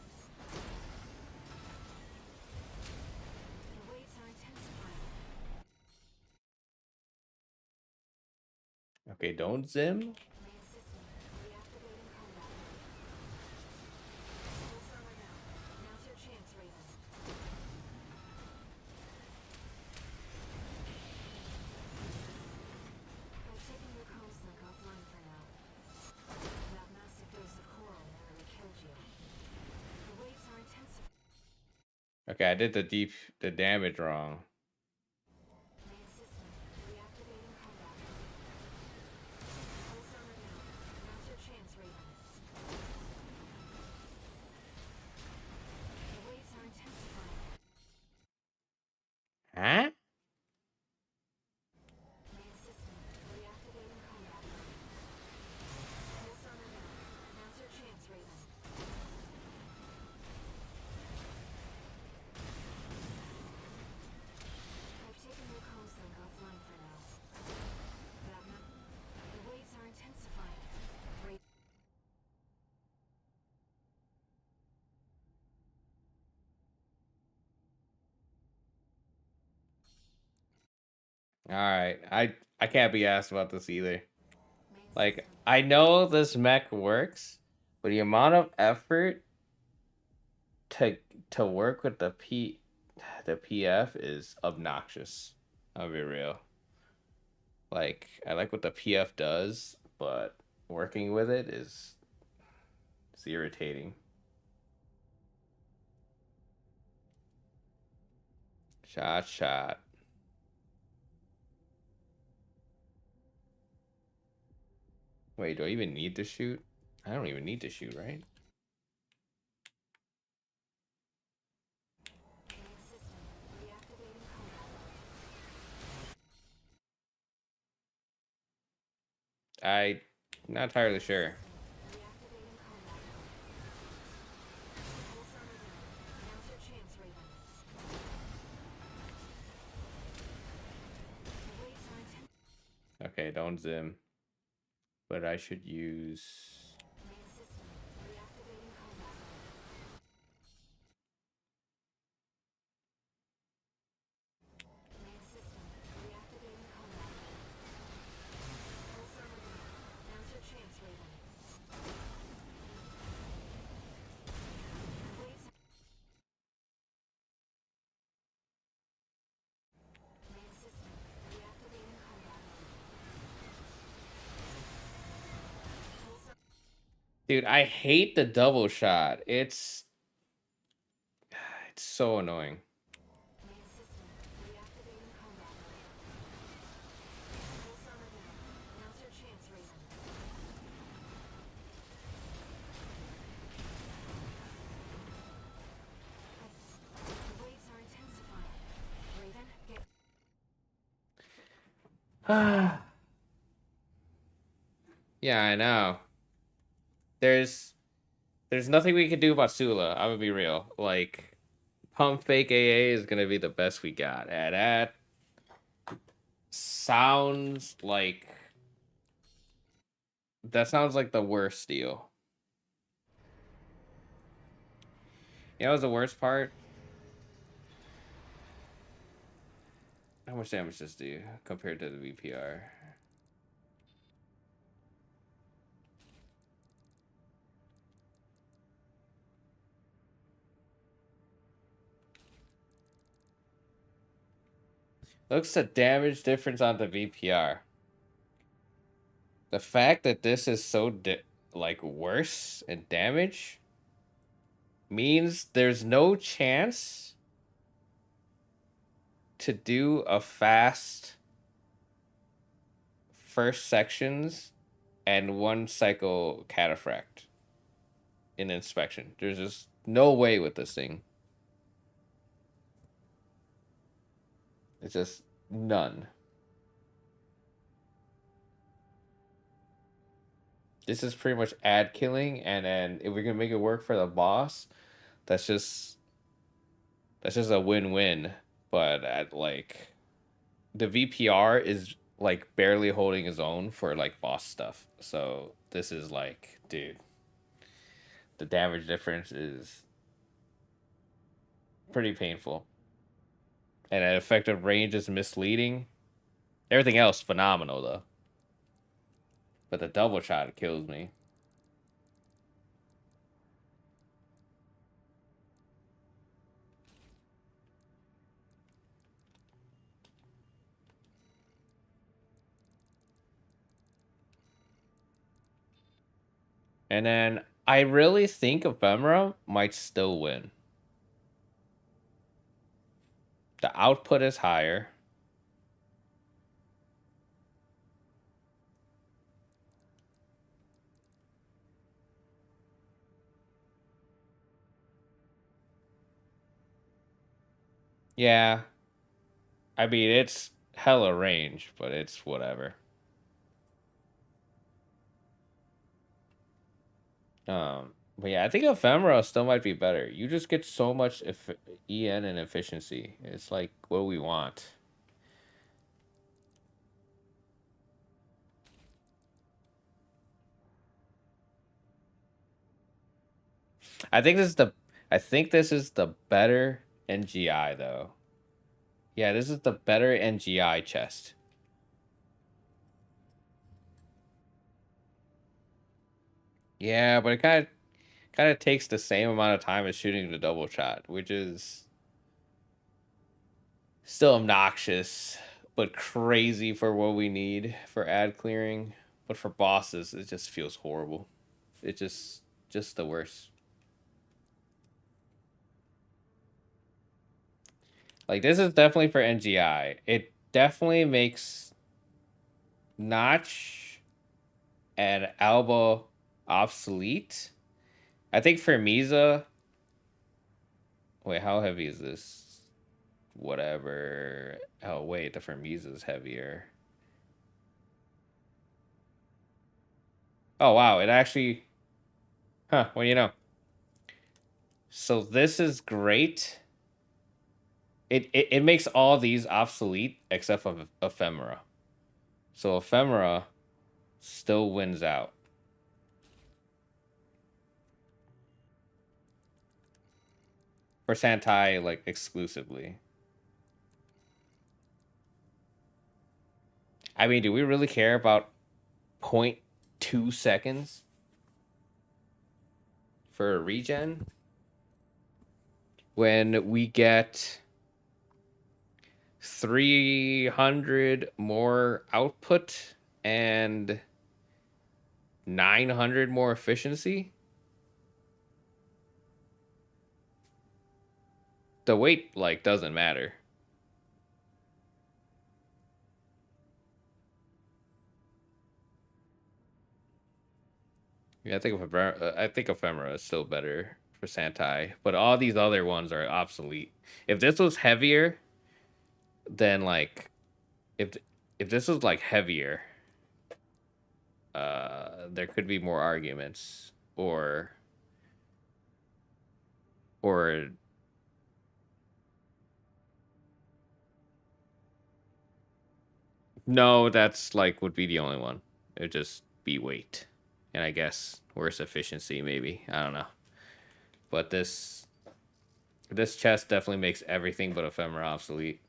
The waves are intensifying. Okay, don't zim. Main system reactivating combat mode. Pulse armor down. Now's your chance, Raven. I've taken your comms link offline for now. That massive dose of coral nearly killed you. The waves are intensifying. Okay, I did the damage wrong. Main system reactivating combat mode. Pulse armor down. Now's your chance, Raven. The waves are intensifying. Huh? Main system reactivating combat mode. Pulse armor down. Now's your chance, Raven. I've taken your comms link offline for now. The waves are intensifying. All right, I can't be asked about this either. Main Like, system. I know this mech works, but the amount of effort to work with the PF is obnoxious. I'll be real. Like, I like what the PF does, but working with it is it's irritating. Shot. Wait, do I even need to shoot? I don't even need to shoot, right? Main system reactivating combat mode. I'm not entirely sure. Reactivating combat mode. Pulse armor down. Now's your chance, Raven. The waves are intense. Okay, don't zim. But I should use... Main system reactivating combat mode. Main system reactivating combat mode. Pulse armor down. Now's your chance, Raven. The waves are... Main system reactivating combat mode. Pulse armor... Dude, I hate the double shot. It's so annoying. Main system reactivating combat mode. Pulse armor down. Now's your chance, Raven. The waves are intensifying. Raven, get... Yeah, I know. There's nothing we can do about Sula. I'm gonna be real. Like, pump fake AA is gonna be the best we got. And that sounds like the worst deal. You know what's the worst part? How much damage does this do compared to the VPR? Looks the damage difference on the VPR. The fact that this is so like worse in damage means there's no chance to do a fast first sections and one cycle cataphract in inspection. There's just no way with this thing. It's just none. This is pretty much ad killing, and then if we can make it work for the boss, that's just a win-win. But at like the VPR is like barely holding his own for like boss stuff. So this is like, dude, the damage difference is pretty painful. And an effective range is misleading. Everything else phenomenal though. But the double shot kills me. And then I really think Ephemera might still win. The output is higher. Yeah. I mean, it's hella range, but it's whatever. But yeah, I think Ephemera still might be better. You just get so much EN and efficiency. It's like what we want. I think this is the better NGI though. Yeah, this is the better NGI chest. Yeah, but it kind of takes the same amount of time as shooting the double shot, which is still obnoxious, but crazy for what we need for ad clearing. But for bosses, it just feels horrible. It just the worst. Like this is definitely for NGI. It definitely makes Notch and Alba obsolete. I think for Misa. Wait, how heavy is this? Whatever. Oh wait, the Fermiza is heavier. Oh wow, it actually. Huh? What do you know? So this is great. It makes all these obsolete except for Ephemera. So Ephemera still wins out. For Santai, like exclusively. I mean, do we really care about 0.2 seconds for a regen? When we get 300 more output and 900 more efficiency? The weight, like, doesn't matter. Yeah, I think Ephemera is still better for Santai, but all these other ones are obsolete. If this was heavier, then like, if if this was like heavier, there could be more arguments, or no, that's like would be the only one. It'd just be weight, and I guess worse efficiency maybe. I don't know, but this chest definitely makes everything but Ephemera obsolete.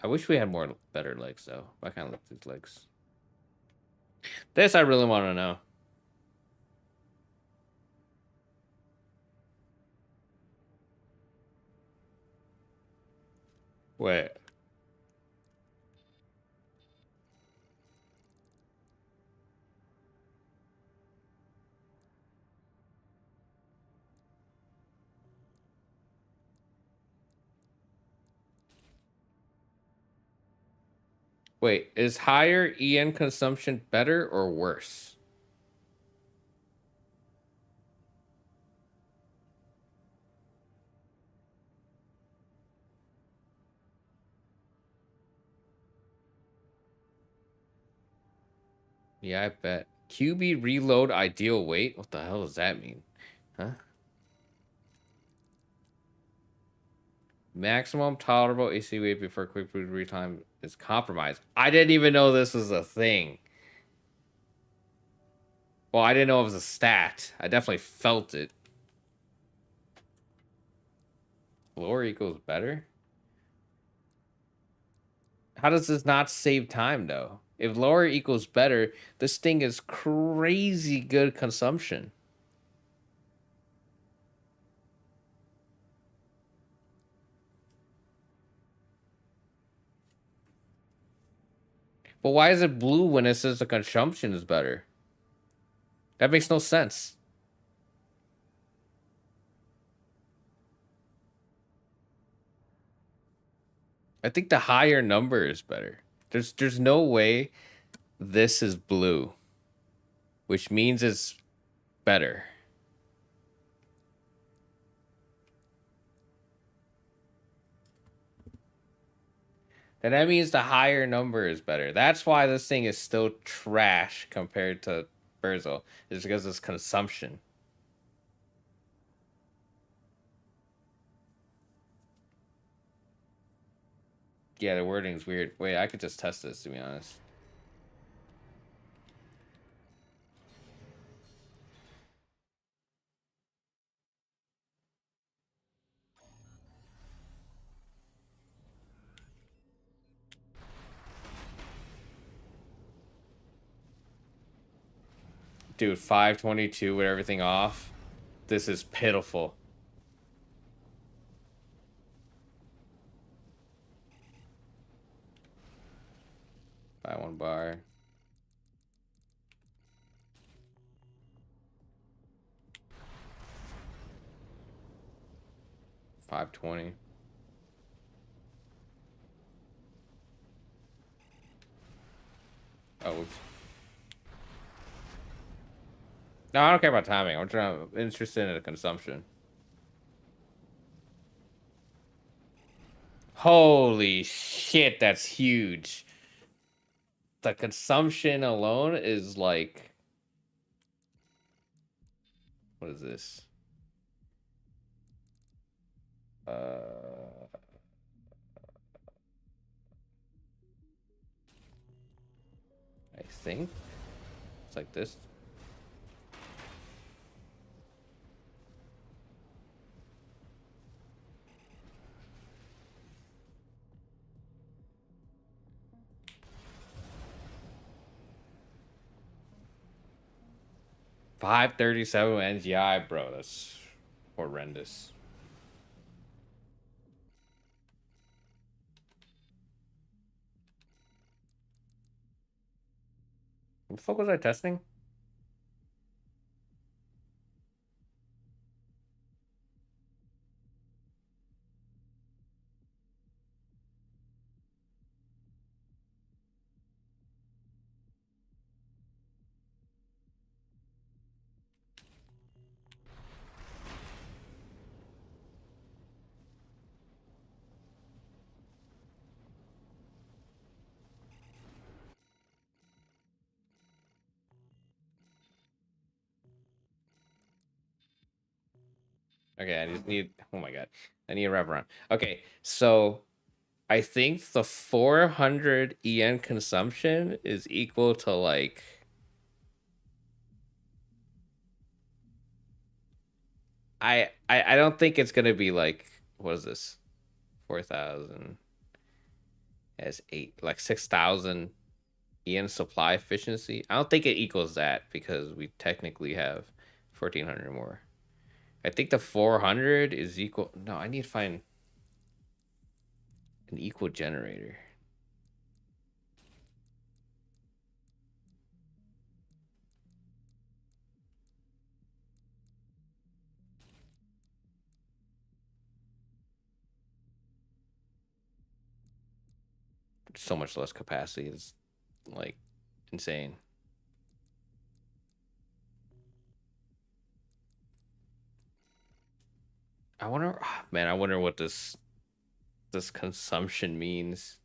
I wish we had more better legs though. I kind of like these legs. This I really want to know. Wait. Wait, is higher EN consumption better or worse? Yeah, I bet. QB reload ideal weight? What the hell does that mean? Huh? Maximum tolerable AC weight before quick boot retime is compromised. I didn't even know this was a thing. Well, I didn't know it was a stat. I definitely felt it. Lower equals better? How does this not save time, though? If lower equals better, this thing is crazy good consumption. But why is it blue when it says the consumption is better? That makes no sense. I think the higher number is better. There's no way this is blue, which means it's better. And that means the higher number is better. That's why this thing is still trash compared to Berzel. It's because it's consumption. Yeah, the wording's weird. Wait, I could just test this, to be honest. Dude, 522 with everything off. This is pitiful. Buy one bar. $520. Oh, oops. No, I don't care about timing. I'm interested in the consumption. Holy shit, that's huge. The consumption alone is like, what is this? I think it's like this. $537 NGI, bro. That's horrendous. What the fuck was I testing? Okay, I just need, oh my god, I need a wraparound. Okay, so I think the 400 EN consumption is equal to like, I don't think it's gonna be like, what is this? 4,000 as 8, like 6,000 EN supply efficiency. I don't think it equals that because we technically have 1,400 more. I think the 400 is equal. No, I need to find. An equal generator. So much less capacity is like insane. I wonder, man, I wonder what this consumption means.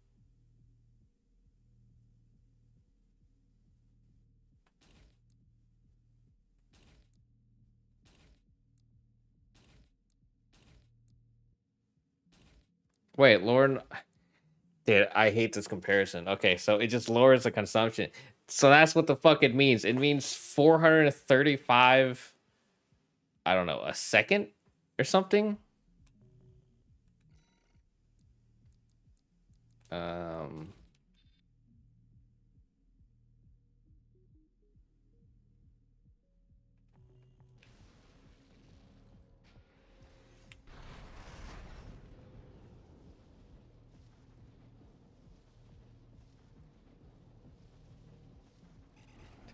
Wait, Lauren, dude, I hate this comparison. Okay, so it just lowers the consumption. So that's what the fuck it means. It means 435, I don't know, a second or something. Um,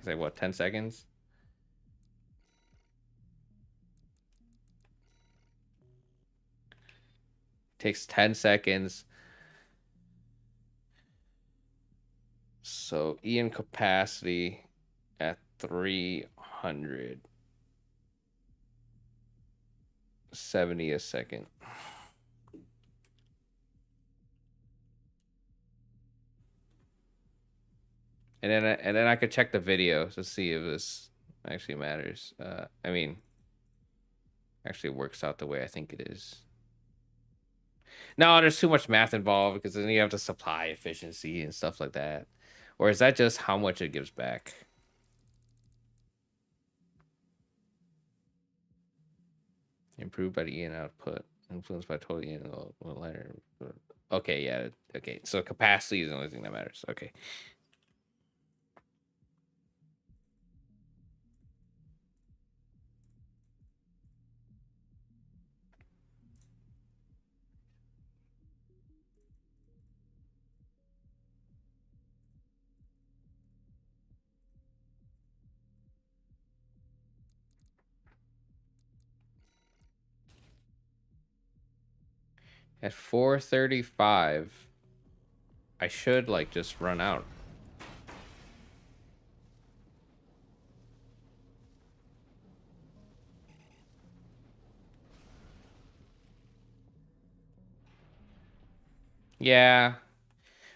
say what, 10 seconds? Takes 10 seconds. So Ian capacity at 370 a second. And then I could check the video to see if this actually matters. I mean, actually works out the way I think it is. No, there's too much math involved because then you have to supply efficiency and stuff like that. Or is that just how much it gives back? Improved by the Ian output, influenced by total Ian lighter. Okay, yeah, okay. So capacity is the only thing that matters. Okay. At 435, I should like just run out. Yeah.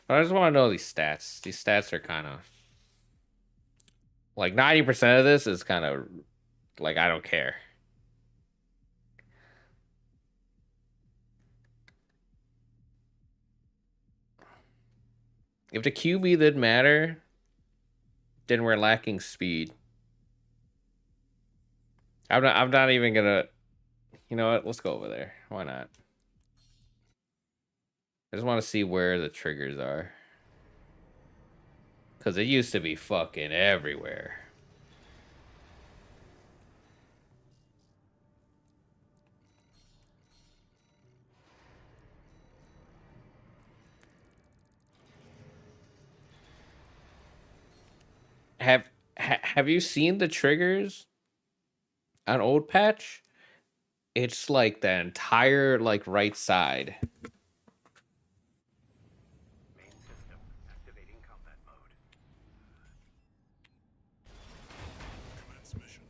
But I just want to know these stats. These stats are kind of like 90% of this is kind of like I don't care. If the QB didn't matter, then we're lacking speed. I'm not even gonna, you know what? Let's go over there. Why not? I just want to see where the triggers are. Cause it used to be fucking everywhere. Have you seen the triggers on old patch? It's like the entire like right side. Main system activating combat mode. Commence mission.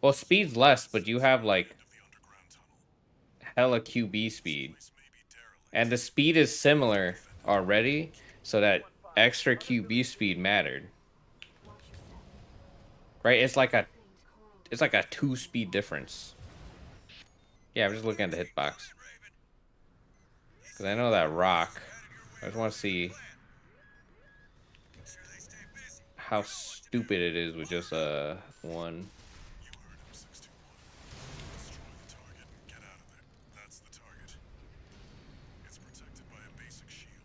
Well, speed's less, but you have like End of the underground tunnel. hella QB speed. Place may be derelict. And the speed is similar already, so that extra QB speed mattered. Right? It's like a 2 speed difference. Yeah, I'm just looking at the hitbox. Because I know that rock. I just want to see Sure they stay busy. how stupid it is with just a 1. You heard him, 621. Destroy the target and get out of there. That's the target. It's protected by a basic shield.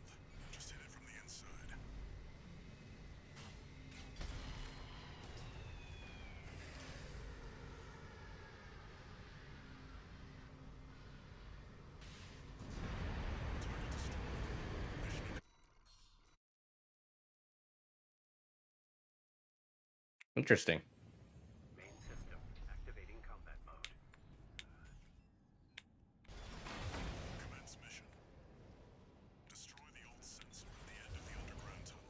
Just hit it from the inside. Target destroyed. Interesting. Main system activating combat mode. Commence mission. Destroy the old sensor at the end of the underground tunnel.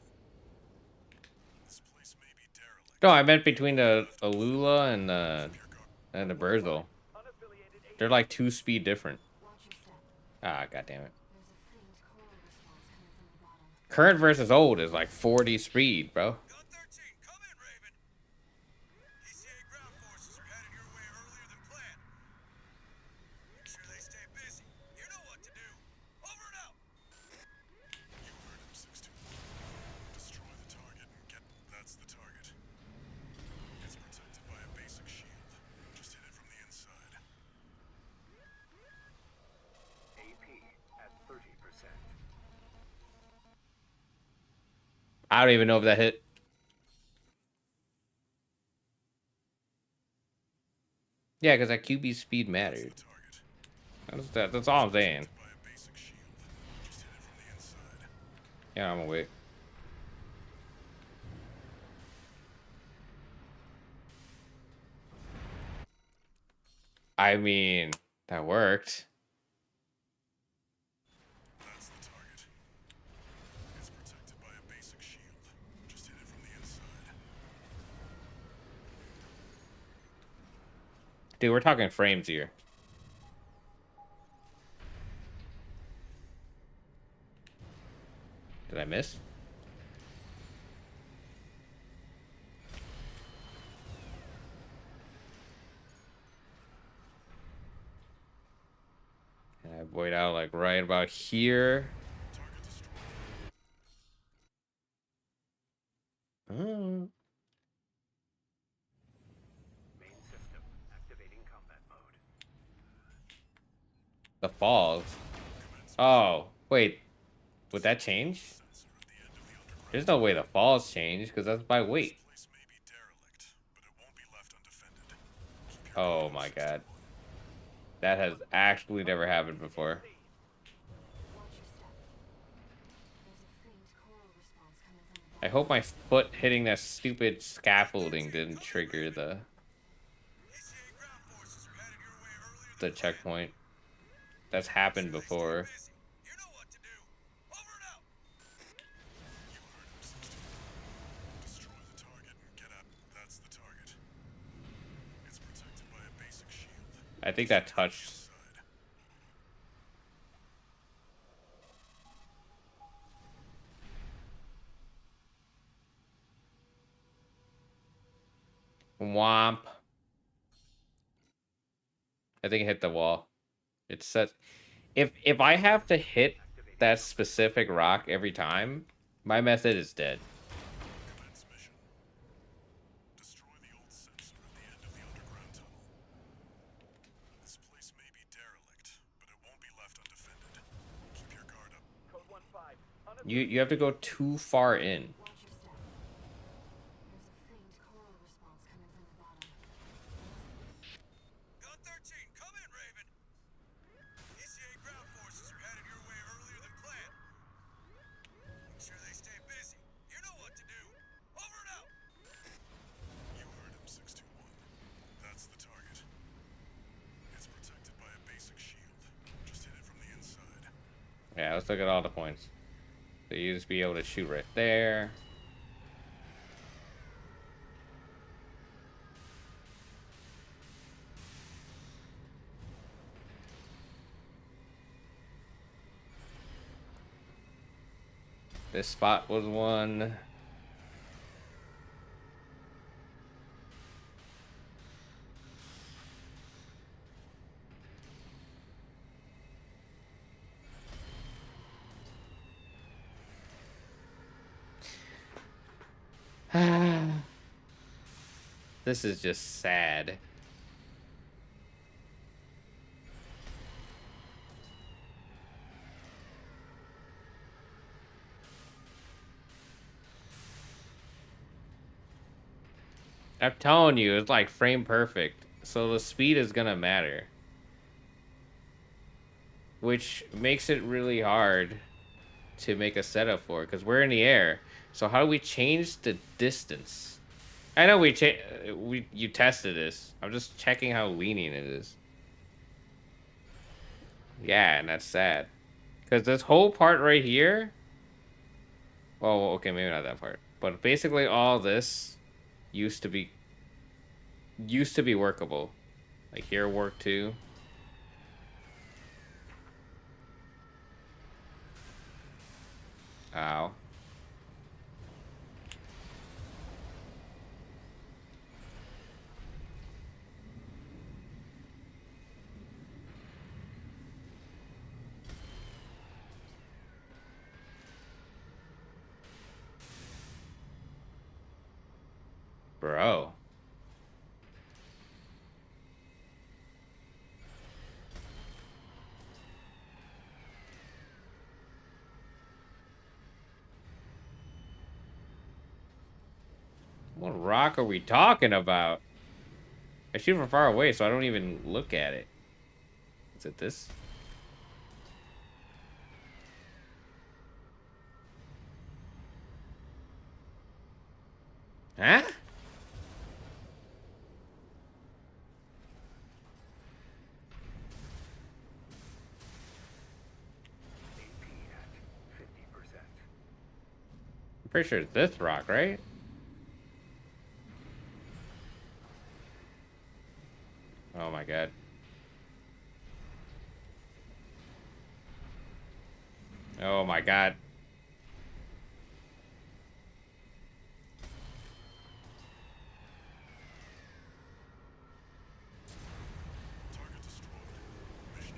This place may be derelict. No, I meant between the Alula and the Burzel. Unaffiliated agent. They're like 2 speed different. Watch your step. Ah, god damn it. There's a faint coral response coming from the bottom. Current versus old is like 40 speed, bro. Gun 13, come in, Raven. ECA ground forces are headed your way earlier than planned. Make sure they stay busy. You know what to do. Over and out. You heard him, 6-2. Destroy the target and get... That's the target. It's protected by a basic shield. Just hit it from the inside. AP at 30%. I don't even know if that hit. Yeah, because that QB speed mattered. Target. That's all I'm saying. By a basic shield. Just hit it from the inside. Yeah, I'm gonna wait. I mean, that worked. That's the target. It's protected by a basic shield. Just hit it from the inside. Dude, we're talking frames here. Did I miss? And I void out like right about here. Target destroyed. Oh. Main system activating combat mode. The falls. Oh, wait. Would that change? Sensor at the end of the underground. There's no way the falls change because that's by weight. This place may be derelict, but it won't be left undefended. Keep your Oh guard my up, god. 6-1. That has actually never happened before. Watch your step. There's a faint coral response coming from the bottom. I hope my foot hitting that stupid scaffolding didn't trigger the ECA ground forces are headed your way earlier than checkpoint. That's happened before. busy. You know what to do. Over and out. You heard him, 6-2. Destroy the target and get out. That's the target. It's protected by a basic shield. I think that touched. Inside. Womp. I think it hit the wall. It says if I have to hit that specific rock every time, my method is dead. Commence mission. Destroy the old sensor at the end of the underground tunnel. This place may be derelict, but it won't be left undefended. Keep your guard up. Code 15. You have to go too far in. Watch your step. There's a faint coral response coming from the bottom. Gun 13, come in, Raven. ECA ground forces are headed your way earlier than planned. Make sure they stay busy. You know what to do. Over and out. You heard him, 621. That's the target. It's protected by a basic shield. Just hit it from the inside. Yeah, let's look at all the points. So you just be able to shoot right there. This spot was one. This is just sad. I'm telling you, it's like frame perfect. So the speed is gonna matter. Which makes it really hard to make a setup for, because we're in the air. So how do we change the distance? I know you tested this. I'm just checking how lenient it is. Yeah, and that's sad. Because this whole part right here... Oh, okay, maybe not that part. But basically all this used to be... workable. Like here worked too. Ow. Bro. What rock are we talking about? I shoot from far away, so I don't even look at it. Is it this? Huh? AP at 50%. I'm pretty sure it's this rock, right? Oh my god. Oh my god. Target destroyed. Mission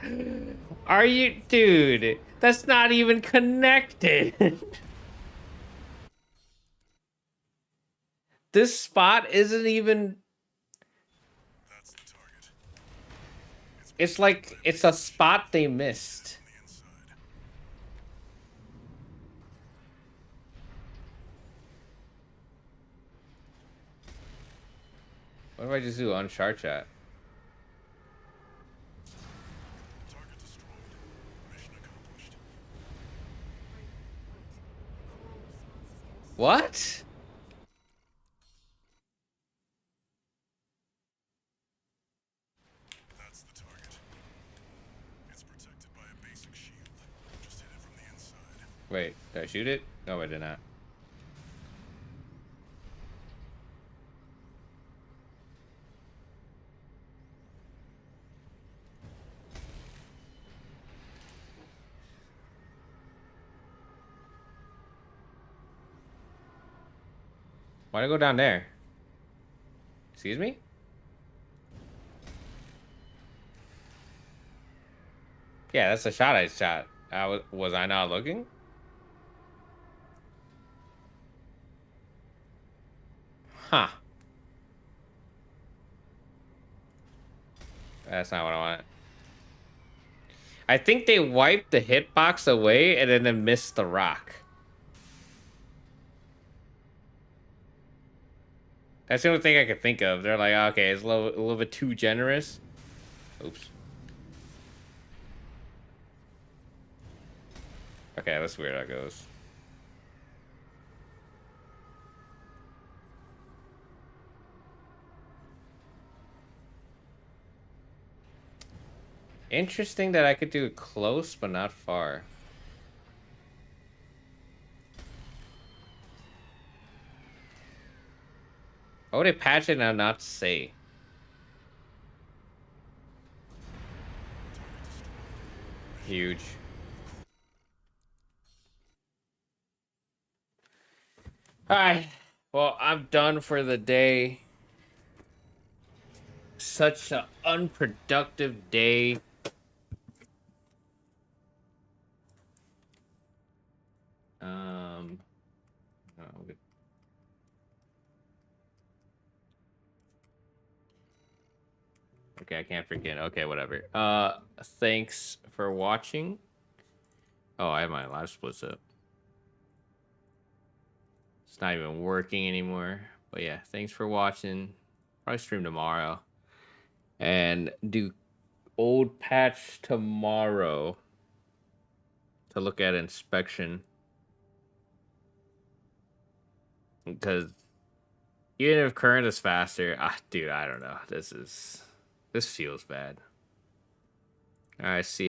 accomplished. Are you... Dude, that's not even connected. This spot isn't even... That's the target. It's like, it's a spot they missed. On the inside. What if I just do uncharge chat? Target destroyed. Mission accomplished. What? That's the target. It's protected by a basic shield. Just hit it from the inside. Wait, did I shoot it? No, I did not. Why'd I go down there? Excuse me? Yeah, that's the shot I shot. Was I not looking? Huh. That's not what I want. I think they wiped the hitbox away and then they missed the rock. That's the only thing I could think of. They're like, okay, it's a little bit too generous. Oops. Okay, that's weird how it goes. Interesting that I could do it close, but not far. Why would they patch it and not say? Huge. Alright. Well, I'm done for the day. Such an unproductive day. Oh, good. Okay, I can't freaking. Okay, whatever. Thanks for watching. Oh, I have my live splits up. It's not even working anymore. But yeah, thanks for watching. Probably stream tomorrow. And do old patch tomorrow to look at inspection. Because even if current is faster, dude, I don't know. This feels bad. All right, see.